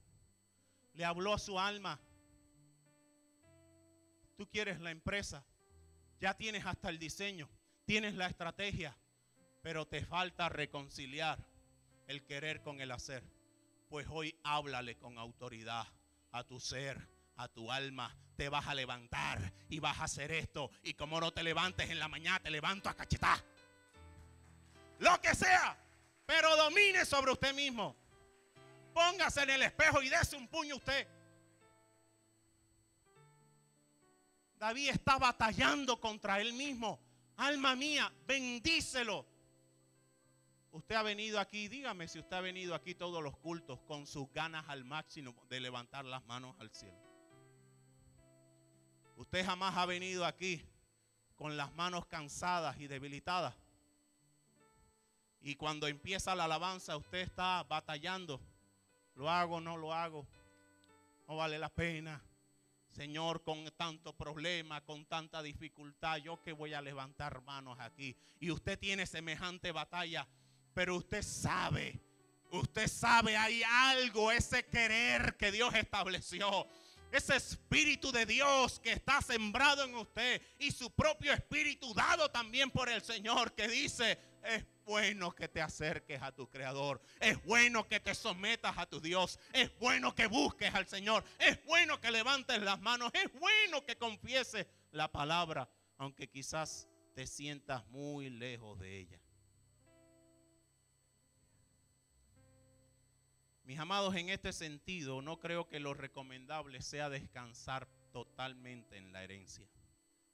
Le habló a su alma. Tú quieres la empresa. Ya tienes hasta el diseño. Tienes la estrategia. Pero te falta reconciliar el querer con el hacer. Pues hoy háblale con autoridad a tu ser, a tu alma. Te vas a levantar y vas a hacer esto. Y como no te levantes en la mañana, te levanto a cachetar. Lo que sea, pero domine sobre usted mismo. Póngase en el espejo y dése un puño usted. David está batallando contra él mismo. Alma mía, bendícelo. Usted ha venido aquí, dígame si usted ha venido aquí todos los cultos con sus ganas al máximo de levantar las manos al cielo. Usted jamás ha venido aquí con las manos cansadas y debilitadas. Y cuando empieza la alabanza, usted está batallando. ¿Lo hago o no lo hago? No vale la pena. Señor, con tanto problema, con tanta dificultad, yo que voy a levantar manos aquí. Y usted tiene semejante batalla. Pero usted sabe Usted sabe, hay algo, ese querer que Dios estableció. Ese espíritu de Dios que está sembrado en usted y su propio espíritu dado también por el Señor, que dice: es bueno que te acerques a tu Creador, es bueno que te sometas a tu Dios, es bueno que busques al Señor, es bueno que levantes las manos, es bueno que confieses la palabra, aunque quizás te sientas muy lejos de ella. Mis amados, en este sentido, no creo que lo recomendable sea descansar totalmente en la herencia.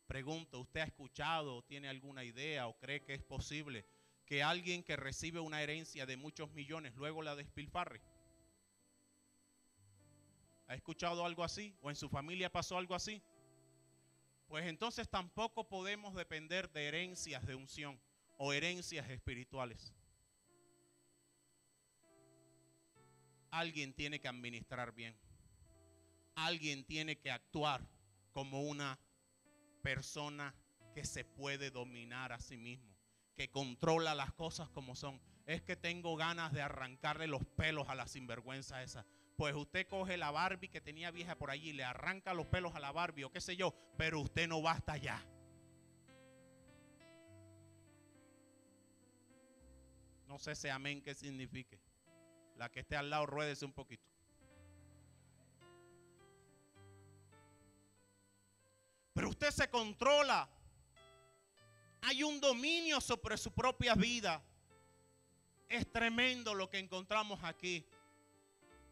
Pregunto, ¿usted ha escuchado, tiene alguna idea o cree que es posible que alguien que recibe una herencia de muchos millones luego la despilfarre? ¿Ha escuchado algo así? ¿O en su familia pasó algo así? Pues entonces tampoco podemos depender de herencias de unción o herencias espirituales. Alguien tiene que administrar bien. Alguien tiene que actuar como una persona que se puede dominar a sí mismo, que controla las cosas como son. Es que tengo ganas de arrancarle los pelos a la sinvergüenza esa. Pues usted coge la Barbie que tenía vieja por allí, le arranca los pelos a la Barbie o qué sé yo, pero usted no va hasta allá. No sé ese amén qué signifique. La que esté al lado, ruédese un poquito. Pero usted se controla. Hay un dominio sobre su propia vida. Es tremendo lo que encontramos aquí.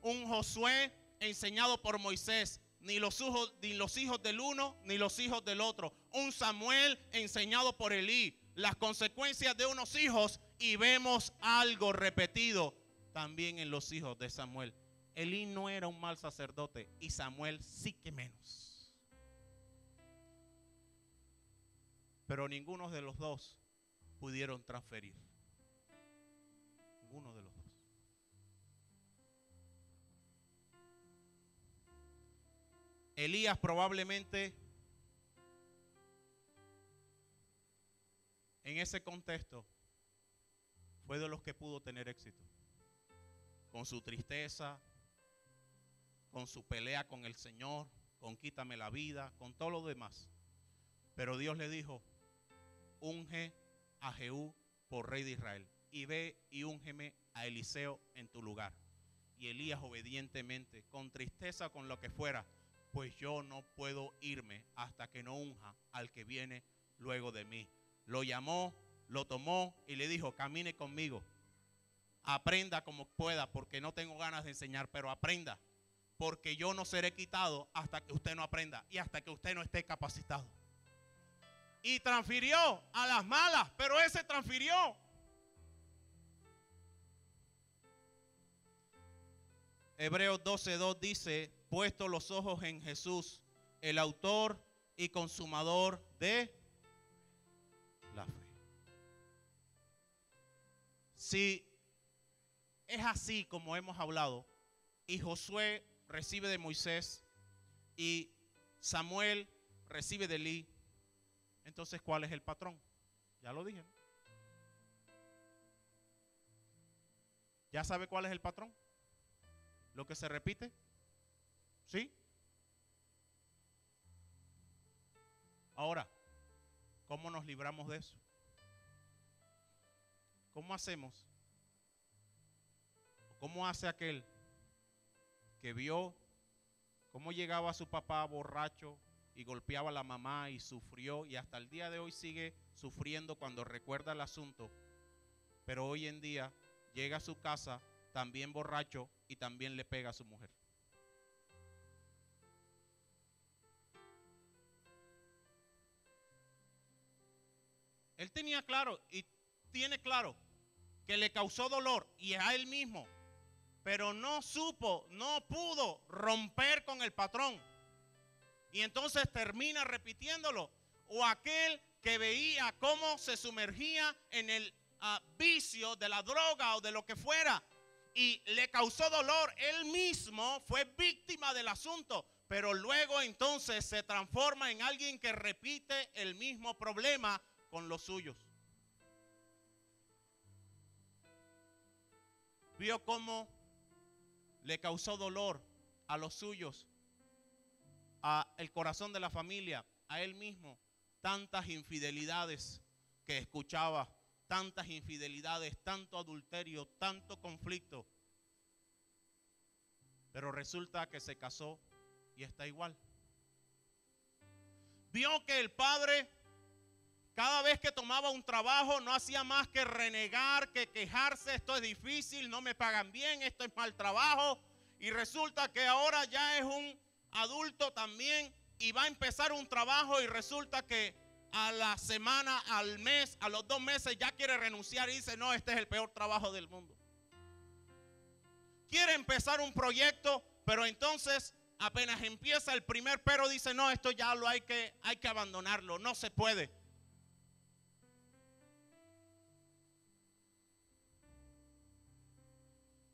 Un Josué enseñado por Moisés. Ni los hijos del uno, ni los hijos del otro. Un Samuel enseñado por Elí. Las consecuencias de unos hijos, y vemos algo repetido también en los hijos de Samuel. Elí no era un mal sacerdote y Samuel sí que menos. Pero ninguno de los dos pudieron transferir. Ninguno de los dos. Elías probablemente en ese contexto fue de los que pudo tener éxito. Con su tristeza, con su pelea con el Señor, con quítame la vida, con todo lo demás. Pero Dios le dijo: unge a Jehú por rey de Israel, y ve y úngeme a Eliseo en tu lugar. Y Elías obedientemente, con tristeza, con lo que fuera: pues yo no puedo irme hasta que no unja al que viene luego de mí. Lo llamó, lo tomó y le dijo: camine conmigo. Aprenda como pueda, porque no tengo ganas de enseñar, pero aprenda, porque yo no seré quitado hasta que usted no aprenda y hasta que usted no esté capacitado. Y transfirió a las malas, pero ese transfirió. Hebreos 12:2 dice: puesto los ojos en Jesús, el autor y consumador de la fe. Si es así como hemos hablado, y Josué recibe de Moisés y Samuel recibe de Elí, entonces ¿cuál es el patrón? Ya lo dije, ¿no? ¿Ya sabe cuál es el patrón? ¿Lo que se repite? ¿Sí? Ahora, ¿cómo nos libramos de eso? ¿Cómo hacemos? ¿Cómo hace aquel que vio cómo llegaba su papá borracho y golpeaba a la mamá y sufrió, y hasta el día de hoy sigue sufriendo cuando recuerda el asunto, pero hoy en día llega a su casa también borracho y también le pega a su mujer? Él tenía claro y tiene claro que le causó dolor y a él mismo, pero no supo, no pudo romper con el patrón. Y entonces termina repitiéndolo. O aquel que veía cómo se sumergía en el vicio de la droga o de lo que fuera y le causó dolor, él mismo fue víctima del asunto, pero luego entonces se transforma en alguien que repite el mismo problema con los suyos. Vio cómo le causó dolor a los suyos, a el corazón de la familia, a él mismo, tantas infidelidades que escuchaba, tantas infidelidades, tanto adulterio, tanto conflicto. Pero resulta que se casó y está igual. Vio que el padre, cada vez que tomaba un trabajo, no hacía más que renegar, que quejarse: esto es difícil, no me pagan bien, esto es mal trabajo. Y resulta que ahora ya es un adulto también y va a empezar un trabajo, y resulta que a la semana, al mes, a los 2 meses ya quiere renunciar y dice: no, este es el peor trabajo del mundo. Quiere empezar un proyecto, pero entonces apenas empieza el primer pero dice: no, esto ya hay que abandonarlo, no se puede.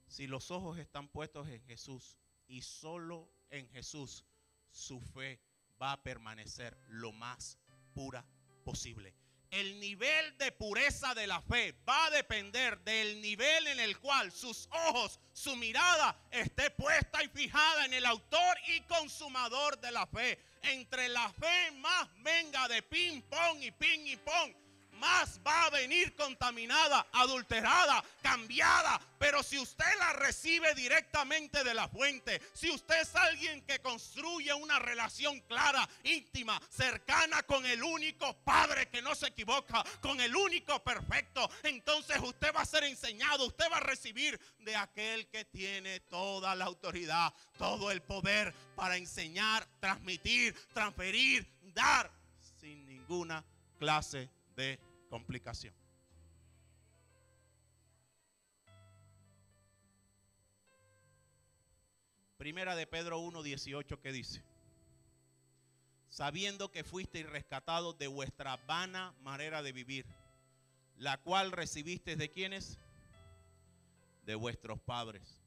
Si los ojos están puestos en Jesús y solo en Jesús, su fe va a permanecer lo más pura posible. El nivel de pureza de la fe va a depender del nivel en el cual sus ojos, su mirada esté puesta y fijada en el autor y consumador de la fe. Entre la fe más venga de ping pong y ping y pong, más va a venir contaminada, adulterada, cambiada. Pero si usted la recibe directamente de la fuente, si usted es alguien que construye una relación clara, íntima, cercana con el único Padre que no se equivoca, con el único perfecto, entonces usted va a ser enseñado, usted va a recibir de aquel que tiene toda la autoridad, todo el poder para enseñar, transmitir, transferir, dar sin ninguna clase de complicación. Primera de Pedro 1:18, que dice: sabiendo que fuisteis rescatados de vuestra vana manera de vivir, la cual recibisteis ¿de quiénes? De vuestros padres.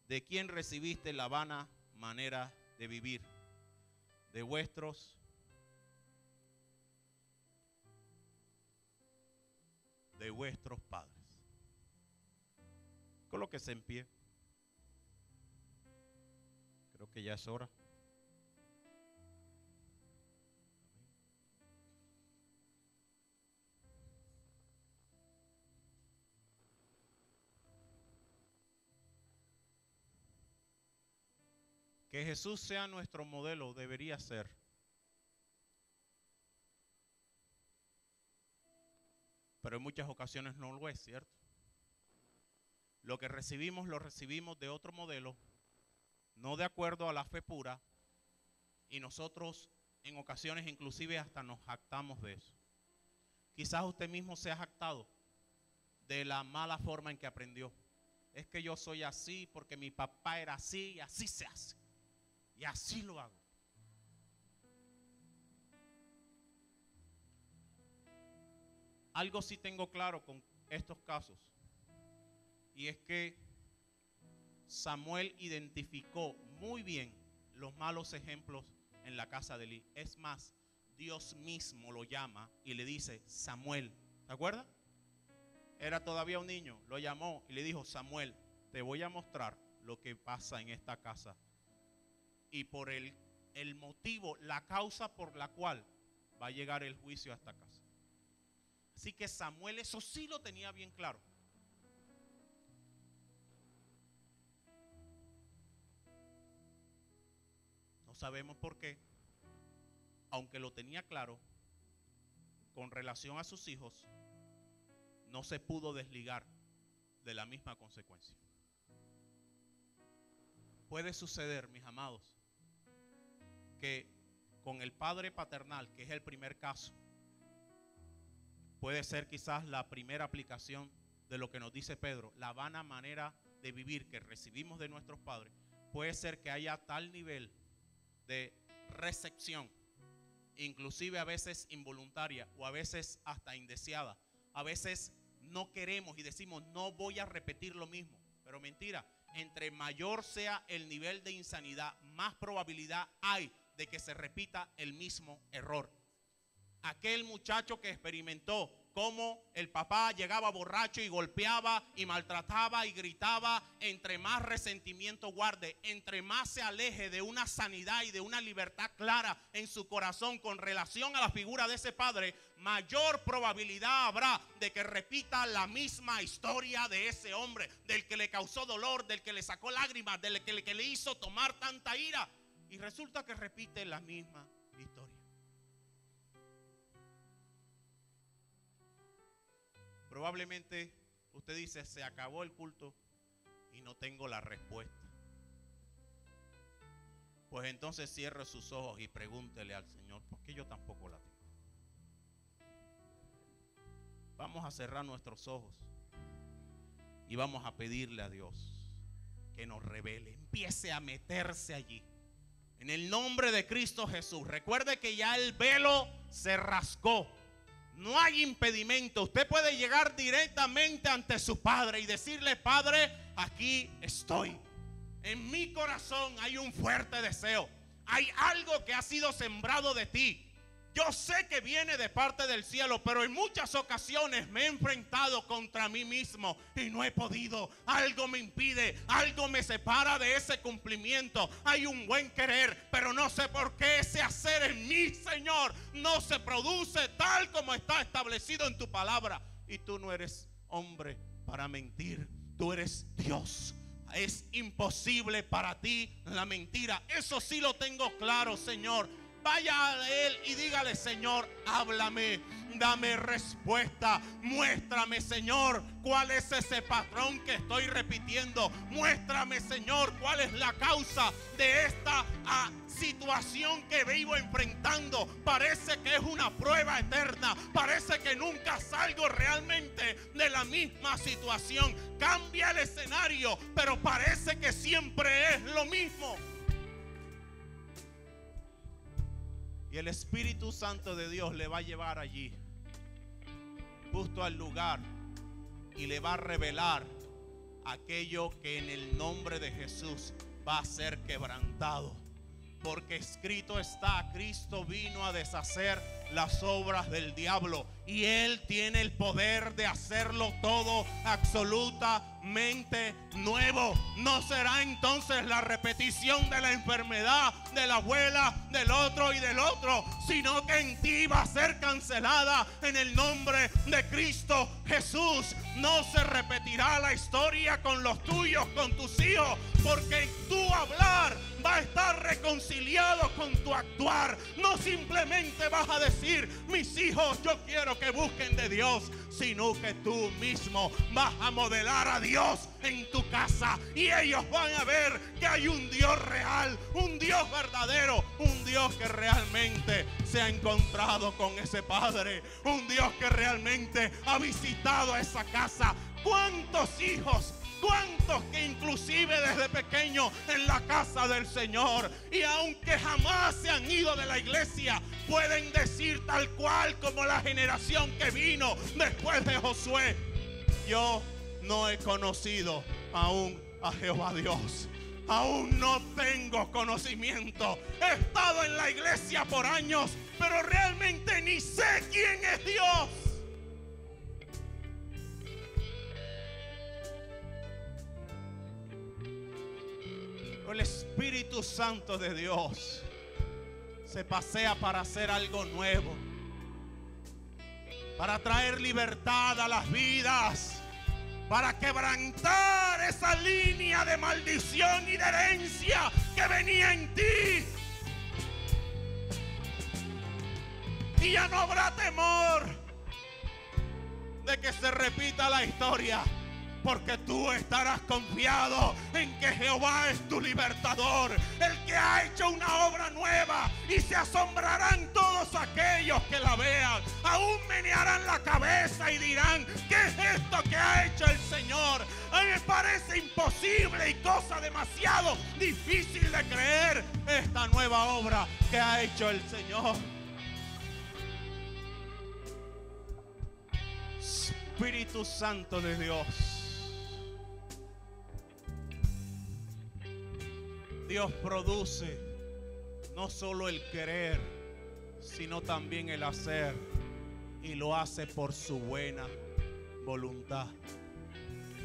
¿De quién recibiste la vana manera de vivir? De vuestros padres. Colóquese en pie. Creo que ya es hora. Que Jesús sea nuestro modelo debería ser. Pero en muchas ocasiones no lo es, ¿cierto? Lo que recibimos lo recibimos de otro modelo, no de acuerdo a la fe pura, y nosotros en ocasiones inclusive hasta nos jactamos de eso. Quizás usted mismo se ha jactado de la mala forma en que aprendió. Es que yo soy así porque mi papá era así y así se hace. Y así lo hago. Algo sí tengo claro con estos casos, y es que Samuel identificó muy bien los malos ejemplos en la casa de Elí. Es más, Dios mismo lo llama y le dice: Samuel. ¿Se acuerda? Era todavía un niño, lo llamó y le dijo: Samuel, te voy a mostrar lo que pasa en esta casa y por el motivo, la causa por la cual va a llegar el juicio a esta casa. Así que Samuel eso sí lo tenía bien claro. No sabemos por qué, aunque lo tenía claro, con relación a sus hijos, no se pudo desligar de la misma consecuencia. Puede suceder, mis amados, que con el padre paternal, que es el primer caso, puede ser quizás la primera aplicación de lo que nos dice Pedro, la vana manera de vivir que recibimos de nuestros padres. Puede ser que haya tal nivel de recepción, inclusive a veces involuntaria o a veces hasta indeseada. A veces no queremos y decimos: no voy a repetir lo mismo. Pero mentira, entre mayor sea el nivel de insanidad, más probabilidad hay de que se repita el mismo error. Aquel muchacho que experimentó cómo el papá llegaba borracho y golpeaba y maltrataba y gritaba. Entre más resentimiento guarde, entre más se aleje de una sanidad y de una libertad clara en su corazón con relación a la figura de ese padre, mayor probabilidad habrá de que repita la misma historia de ese hombre, del que le causó dolor, del que le sacó lágrimas, del que le hizo tomar tanta ira. Y resulta que repite la misma historia. Probablemente usted dice, se acabó el culto y no tengo la respuesta. Pues entonces cierre sus ojos y pregúntele al Señor, ¿por qué yo tampoco la tengo? Vamos a cerrar nuestros ojos y vamos a pedirle a Dios que nos revele, empiece a meterse allí. En el nombre de Cristo Jesús. Recuerde que ya el velo se rasgó. No hay impedimento. Usted puede llegar directamente ante su Padre y decirle, Padre, aquí estoy. En mi corazón hay un fuerte deseo. Hay algo que ha sido sembrado de ti. Yo sé que viene de parte del cielo, pero en muchas ocasiones me he enfrentado contra mí mismo y no he podido. Algo me impide, algo me separa de ese cumplimiento. Hay un buen querer, pero no sé por qué ese hacer en mí, Señor, no se produce tal como está establecido en tu palabra. Y tú no eres hombre para mentir, tú eres Dios. Es imposible para ti la mentira. Eso sí lo tengo claro, Señor. Vaya a Él y dígale, Señor, háblame, dame respuesta. Muéstrame, Señor, cuál es ese patrón que estoy repitiendo. Muéstrame, Señor, cuál es la causa de esta situación que vivo enfrentando. Parece que es una prueba eterna. Parece que nunca salgo realmente de la misma situación. Cambia el escenario, pero parece que siempre es lo mismo. Y el Espíritu Santo de Dios le va a llevar allí, justo al lugar, y le va a revelar aquello que en el nombre de Jesús va a ser quebrantado. Porque escrito está, Cristo vino a deshacer las obras del diablo y Él tiene el poder de hacerlo todo absolutamente nuevo. No será entonces la repetición de la enfermedad de la abuela, del otro y del otro, sino que en ti va a ser cancelada en el nombre de Cristo Jesús. No se repetirá la historia con los tuyos, con tus hijos, porque tu hablar va a estar reconciliado con tu actuar. No simplemente vas a decir, mis hijos, yo quiero que busquen de Dios, sino que tú mismo vas a modelar a Dios en tu casa y ellos van a ver que hay un Dios real, un Dios verdadero, un Dios que realmente se ha encontrado con ese padre, un Dios que realmente ha visitado esa casa. ¿Cuántos hijos? ¿Cuántos que inclusive desde pequeño en la casa del Señor, y aunque jamás se han ido de la iglesia, pueden decir tal cual como la generación que vino después de Josué: yo no he conocido aún a Jehová Dios? Aún no tengo conocimiento. He estado en la iglesia por años, pero realmente ni sé quién es Dios. El Espíritu Santo de Dios se pasea para hacer algo nuevo, para traer libertad a las vidas, para quebrantar esa línea de maldición y de herencia que venía en ti. Y ya no habrá temor de que se repita la historia, porque tú estarás confiado en que Jehová es tu libertador, el que ha hecho una obra nueva, y se asombrarán todos aquellos que la vean. Aún menearán la cabeza y dirán: ¿qué es esto que ha hecho el Señor? A mí me parece imposible y cosa demasiado difícil de creer esta nueva obra que ha hecho el Señor. Espíritu Santo de Dios, Dios produce no solo el querer, sino también el hacer. y lo hace por su buena voluntad.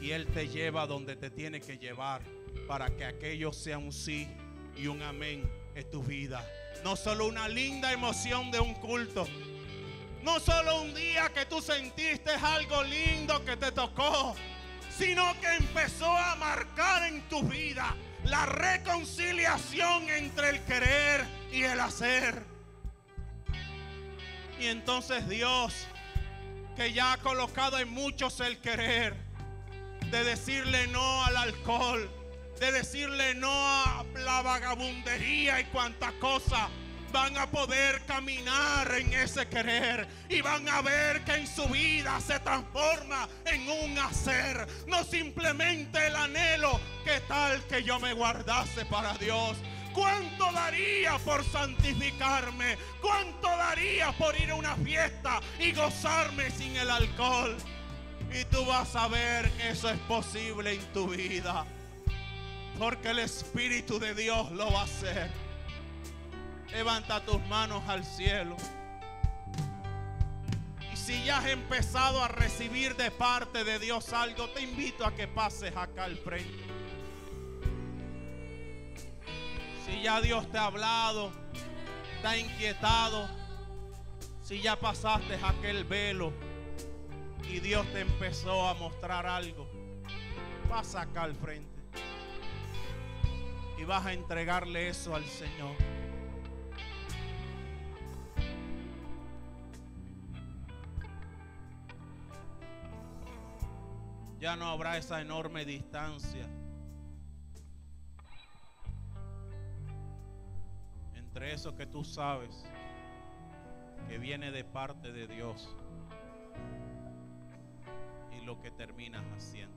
Y Él te lleva donde te tiene que llevar para que aquello sea un sí y un amén en tu vida. No solo una linda emoción de un culto, no solo un día que tú sentiste algo lindo que te tocó, sino que empezó a marcar en tu vida la reconciliación entre el querer y el hacer. Y entonces Dios, que ya ha colocado en muchos el querer, de decirle no al alcohol, de decirle no a la vagabundería y cuanta cosa, van a poder caminar en ese querer y van a ver que en su vida se transforma en un hacer, no simplemente el anhelo. ¿Qué tal que yo me guardase para Dios? ¿Cuánto daría por santificarme? ¿Cuánto daría por ir a una fiesta y gozarme sin el alcohol? Y tú vas a ver que eso es posible en tu vida, porque el Espíritu de Dios lo va a hacer. Levanta tus manos al cielo. Y si ya has empezado a recibir de parte de Dios algo, te invito a que pases acá al frente. Si ya Dios te ha hablado, te ha inquietado, si ya pasaste aquel velo y Dios te empezó a mostrar algo, pasa acá al frente y vas a entregarle eso al Señor. Ya no habrá esa enorme distancia entre eso que tú sabes que viene de parte de Dios y lo que terminas haciendo.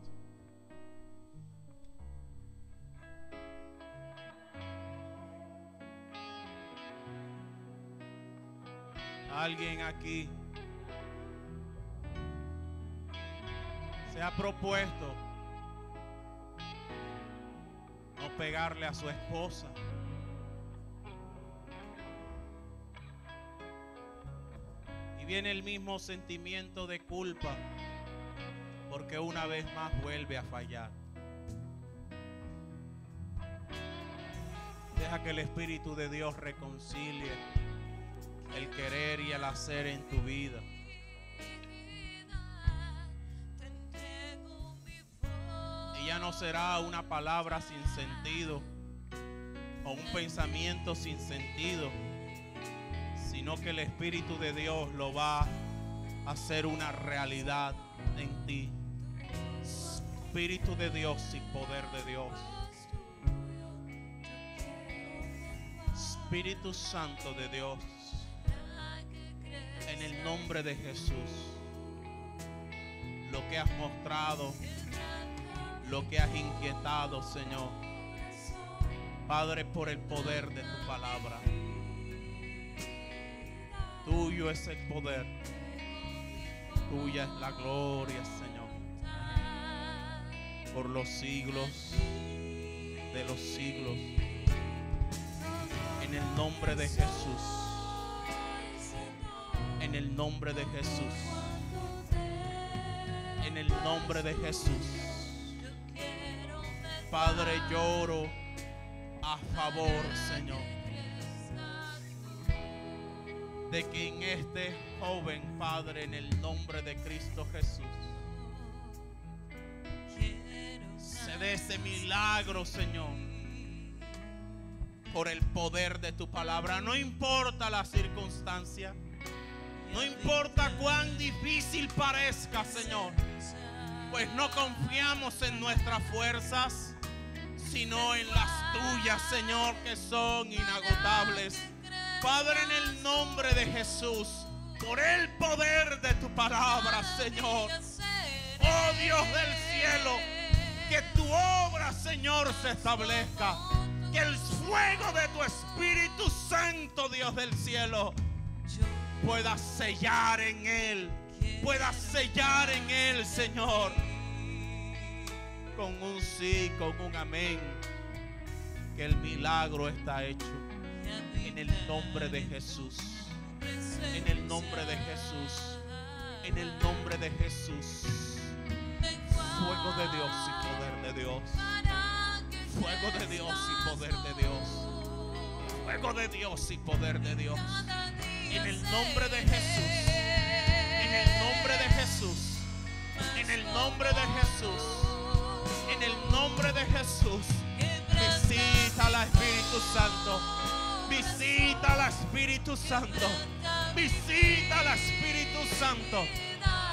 Alguien aquí se ha propuesto no pegarle a su esposa, y viene el mismo sentimiento de culpa porque una vez más vuelve a fallar. Deja que el Espíritu de Dios reconcilie el querer y el hacer en tu vida. Y ya no será una palabra sin sentido o un pensamiento sin sentido, sino que el Espíritu de Dios lo va a hacer una realidad en ti. Espíritu de Dios y poder de Dios. Espíritu Santo de Dios, en el nombre de Jesús, lo que has mostrado, lo que has inquietado, Señor, Padre, por el poder de tu palabra. Tuyo es el poder, tuya es la gloria, Señor, por los siglos de los siglos. En el nombre de Jesús, en el nombre de Jesús, en el nombre de Jesús. Padre, lloro a favor, Señor, de que en este joven, Padre, en el nombre de Cristo Jesús, se dé ese milagro, Señor, por el poder de tu palabra. No importa la circunstancia, no importa cuán difícil parezca, Señor, pues no confiamos en nuestras fuerzas, sino en las tuyas, Señor, que son inagotables. Padre, en el nombre de Jesús, por el poder de tu palabra, Señor, oh Dios del cielo, que tu obra, Señor, se establezca. Que el fuego de tu Espíritu Santo, Dios del cielo, pueda sellar en él, Señor, con un sí, con un amén, que el milagro está hecho. En el nombre de Jesús, en el nombre de Jesús, En el nombre de Jesús. Fuego de Dios y poder de Dios. Fuego de Dios y poder de Dios. Fuego de Dios y poder de Dios. En el nombre de Jesús. En el nombre de Jesús. En el nombre de Jesús. En el nombre de Jesús. Visita al Espíritu Santo. Visita al Espíritu Santo. Visita al Espíritu Santo.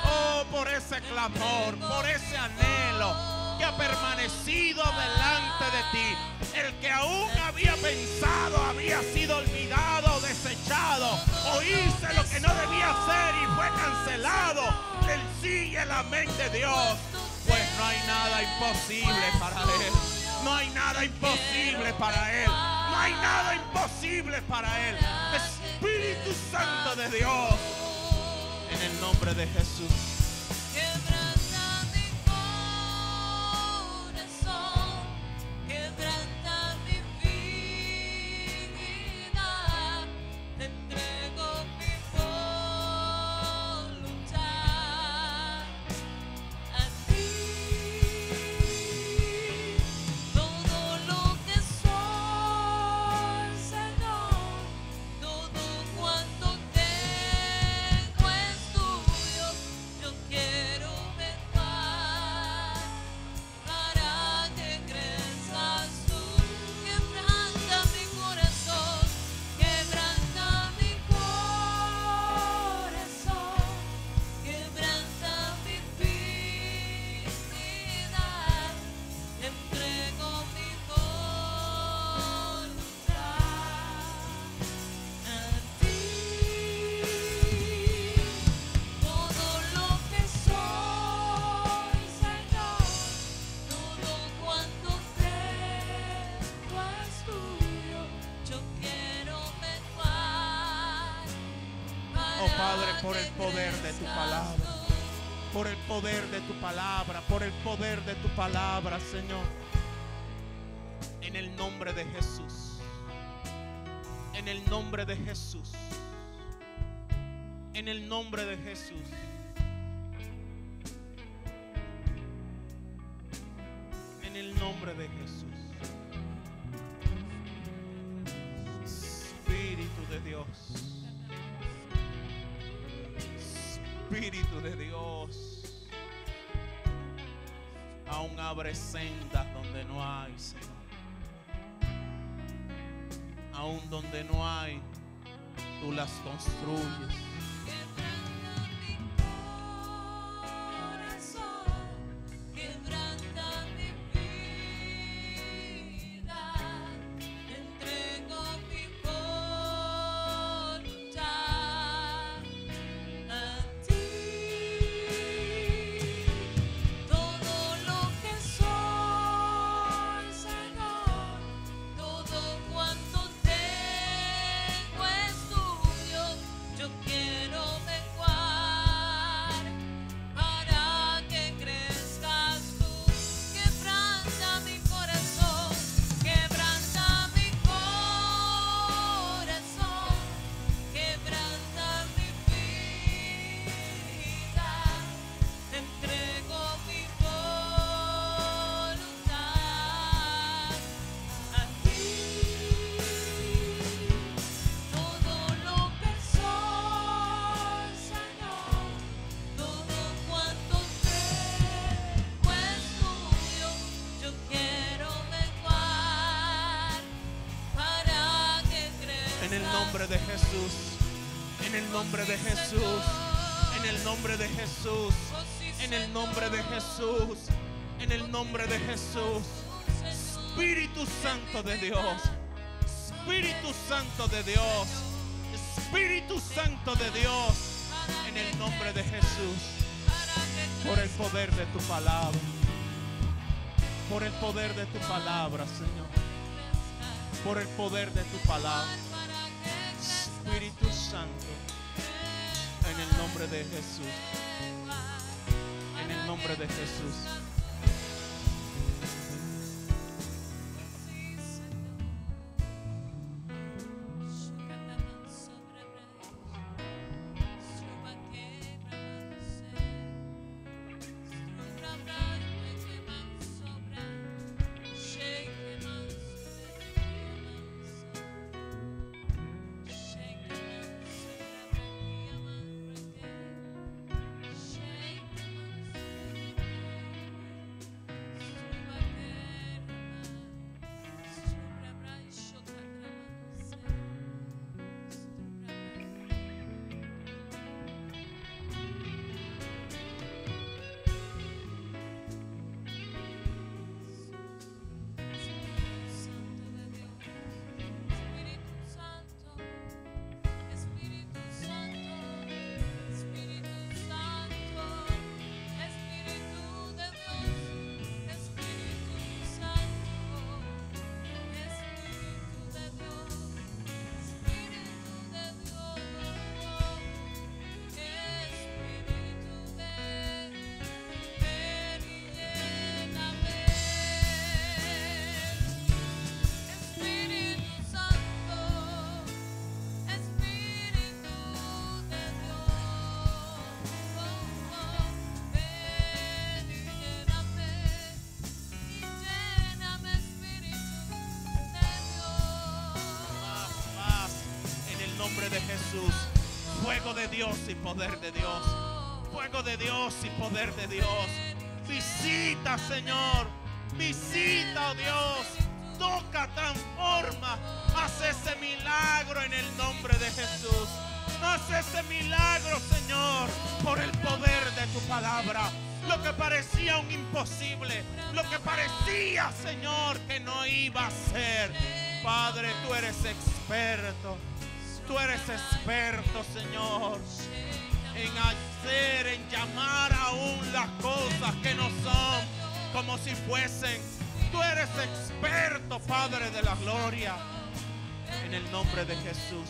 Oh, por ese clamor, por ese anhelo que ha permanecido delante de ti. El que aún había pensado, había sido olvidado, desechado, o hice lo que no debía hacer y fue cancelado. El sí y el amén de Dios. Pues no hay nada imposible para Él. No hay nada imposible para Él. No hay nada imposible para Él. Espíritu Santo de Dios. En el nombre de Jesús. Quebranta mi corazón, quebranta mi vida, te entrego mi voluntad a ti. Todo lo que soy, Señor, todo cuanto tengo es tuyo. Yo quiero menguar para que crezcas tú. Quebranta mi corazón, quebranta mi corazón, quebranta mi vida. Te entrego mi voluntad a ti. Todo lo que soy, Señor, todo cuanto tengo es tuyo. Yo quiero menguar Oh Padre, por el poder de tu palabra. Por el poder de tu palabra. Por el poder de tu palabra, Señor. En el nombre de Jesús. En el nombre de Jesús. En el nombre de Jesús. En el nombre de Jesús. Espíritu de Dios. Espíritu de Dios. Aún abre sendas donde no hay, Señor. Aún donde no hay, tú las construyes. Quebranta mi corazón, quebranta mi vida, te entrego mi voluntad a ti. Todo lo que soy, Señor, todo cuanto tengo es tuyo. Yo quiero menguar para que crezcas tú. Quebranta mi corazón, quebranta mi corazón, quebranta mi vida. Te entrego mi voluntad a ti. Todo lo que soy, Señor, todo cuanto tengo es tuyo. Yo quiero menguar para que crezcas. En el nombre de Jesús. En el nombre de Jesús. En el nombre de Jesús. En el nombre de Jesús. En el nombre de Jesús. Espíritu Santo de Dios. Espíritu Santo de Dios. Espíritu Santo de Dios. En el nombre de Jesús. Por el poder de tu palabra. Por el poder de tu palabra, Señor. Por el poder de tu palabra. Espíritu Santo. En el nombre de Jesús. En el nombre de Jesús. nombre de Jesús. Fuego de Dios y poder de Dios. Fuego de Dios y poder de Dios. Visita, Señor. Visita, oh Dios. Toca, transforma. Haz ese milagro en el nombre de Jesús. Haz ese milagro, Señor, por el poder de tu palabra. Lo que parecía un imposible, lo que parecía, Señor, que no iba a ser. Padre, tú eres experto. Tú eres experto, Señor, en hacer, en llamar aún las cosas que no son como si fuesen. Tú eres experto, Padre de la gloria. En el nombre de Jesús.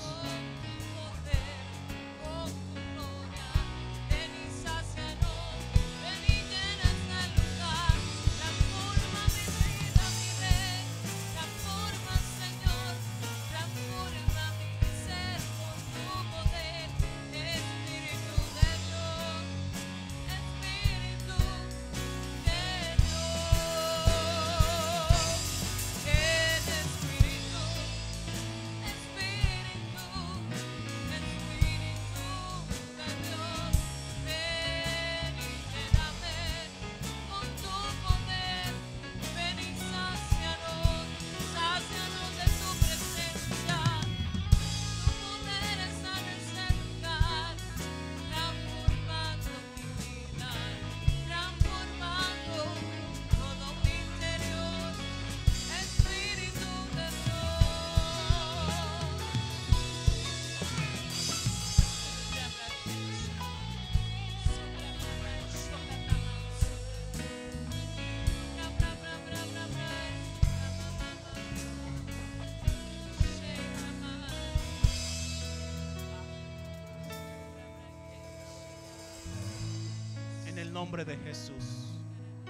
En el nombre de Jesús.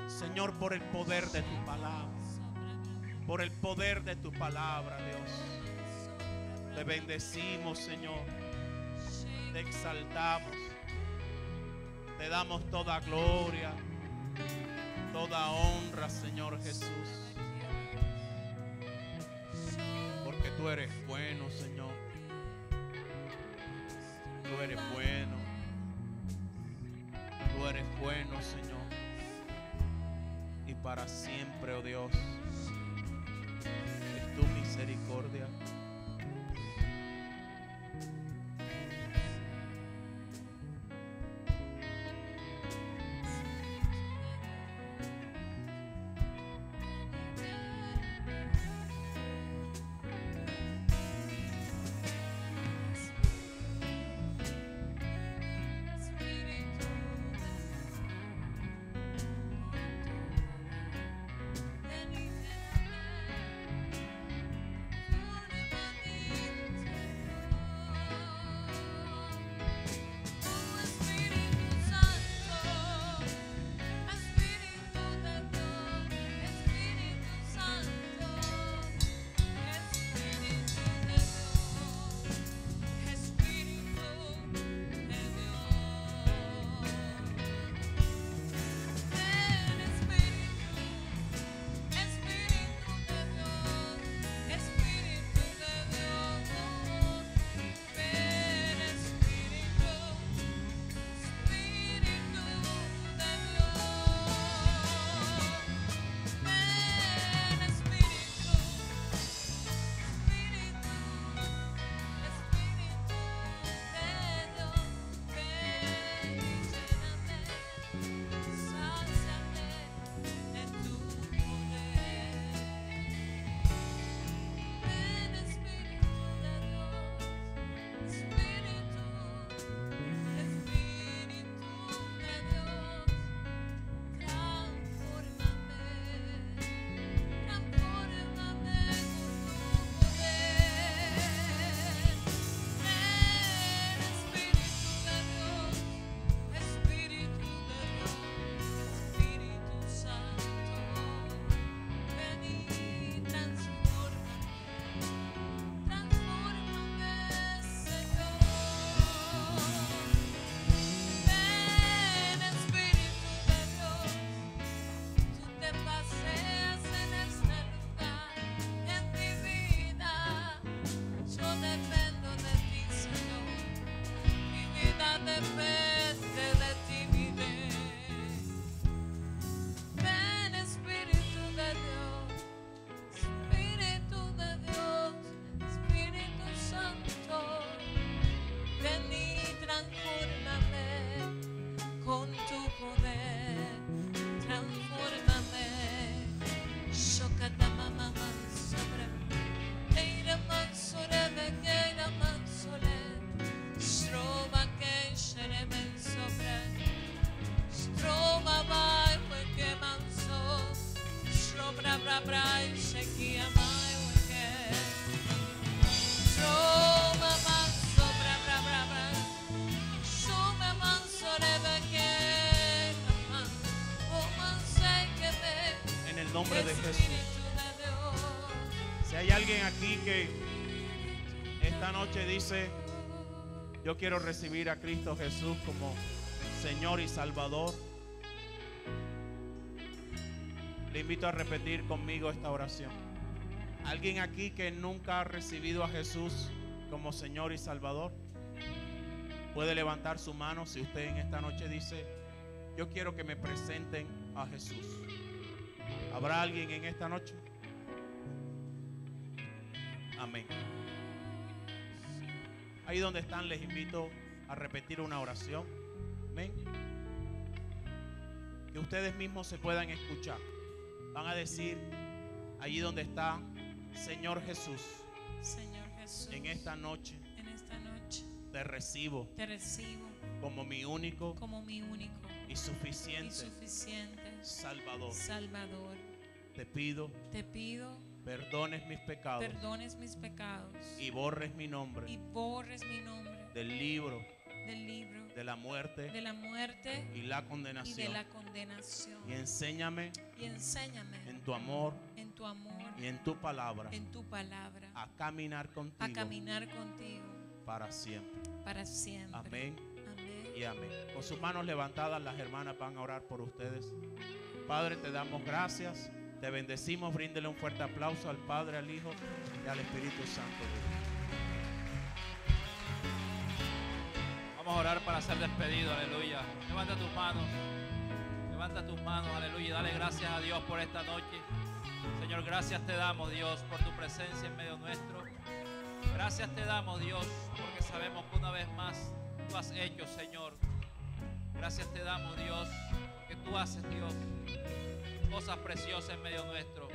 Señor, por el poder de tu palabra. Por el poder de tu palabra, Dios. Te bendecimos, Señor. Te exaltamos. Te damos toda gloria, toda honra, Señor Jesús. Porque tú eres bueno, Señor. Tú eres bueno. Tú eres bueno, Señor. Y para siempre, oh Dios, es tu misericordia. nombre de Jesús. Si hay alguien aquí que esta noche dice, yo quiero recibir a Cristo Jesús como Señor y Salvador, le invito a repetir conmigo esta oración. ¿Alguien aquí que nunca ha recibido a Jesús como Señor y Salvador? Puede levantar su mano si usted en esta noche dice, yo quiero que me presenten a Jesús. ¿Habrá alguien en esta noche? Amén. Ahí donde están les invito a repetir una oración. Amén. Que ustedes mismos se puedan escuchar. Van a decir allí donde está, Señor Jesús, Señor Jesús, en esta noche te recibo como mi único y suficiente Salvador. Te pido perdones mis pecados y borres mi nombre del libro de la muerte y la condenación. Y enséñame en tu amor y en tu palabra a caminar contigo para siempre. Amén y amén. Con sus manos levantadas, las hermanas van a orar por ustedes. Padre, te damos gracias, te bendecimos. Bríndele un fuerte aplauso al Padre, al Hijo y al Espíritu Santo. Vamos a orar para ser despedido, aleluya. Levanta tus manos, aleluya. Dale gracias a Dios por esta noche. Señor, gracias te damos, Dios, por tu presencia en medio nuestro. Gracias te damos, Dios, porque sabemos que una vez más tú has hecho, Señor. Gracias te damos, Dios, porque tú haces, Dios, cosas preciosas en medio nuestro.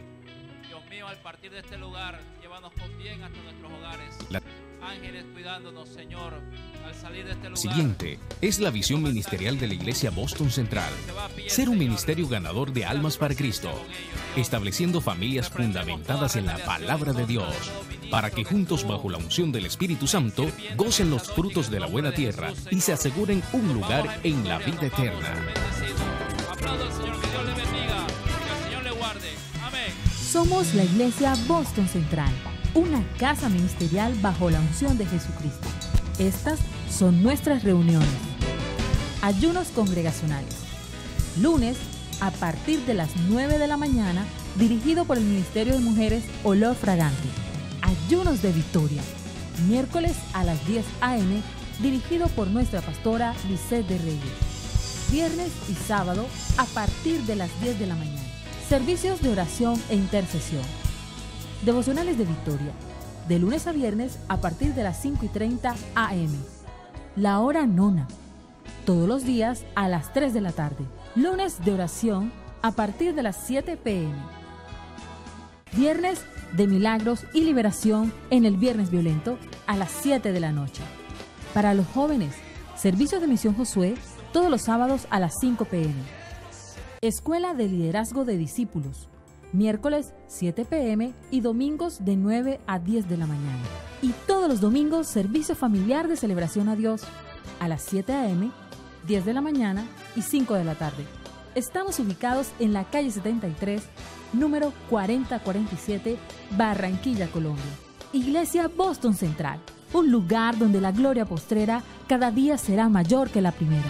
Dios mío, al partir de este lugar, llévanos con bien hasta nuestros hogares. Ángeles cuidándonos, Señor, al salir de este lugar. Siguiente es la visión ministerial de la Iglesia Boston Central. Ser un ministerio ganador de almas para Cristo, estableciendo familias fundamentadas en la palabra de Dios, para que juntos bajo la unción del Espíritu Santo gocen los frutos de la buena tierra y se aseguren un lugar en la vida eterna. Aplaudo al Señor, que Dios le bendiga, que el Señor le guarde. Amén. Somos la Iglesia Boston Central, una casa ministerial bajo la unción de Jesucristo. Estas son nuestras reuniones. Ayunos congregacionales. Lunes, a partir de las 9 de la mañana, dirigido por el Ministerio de Mujeres Olor Fragante. Ayunos de Victoria. Miércoles a las 10 a.m., dirigido por nuestra pastora Lisette de Reyes. Viernes y sábado, a partir de las 10 de la mañana. Servicios de oración e intercesión. Devocionales de Victoria, de lunes a viernes a partir de las 5:30 a.m. La hora nona, todos los días a las 3 de la tarde. Lunes de oración a partir de las 7 p.m. Viernes de milagros y liberación en el Viernes Violento a las 7 de la noche. Para los jóvenes, servicios de Misión Josué todos los sábados a las 5 p.m. Escuela de Liderazgo de Discípulos, miércoles 7 p.m. y domingos de 9 a 10 de la mañana. Y todos los domingos, servicio familiar de celebración a Dios a las 7 a.m., 10 de la mañana y 5 de la tarde. Estamos ubicados en la calle 73, número 4047, Barranquilla, Colombia. Iglesia Boston Central, un lugar donde la gloria postrera cada día será mayor que la primera.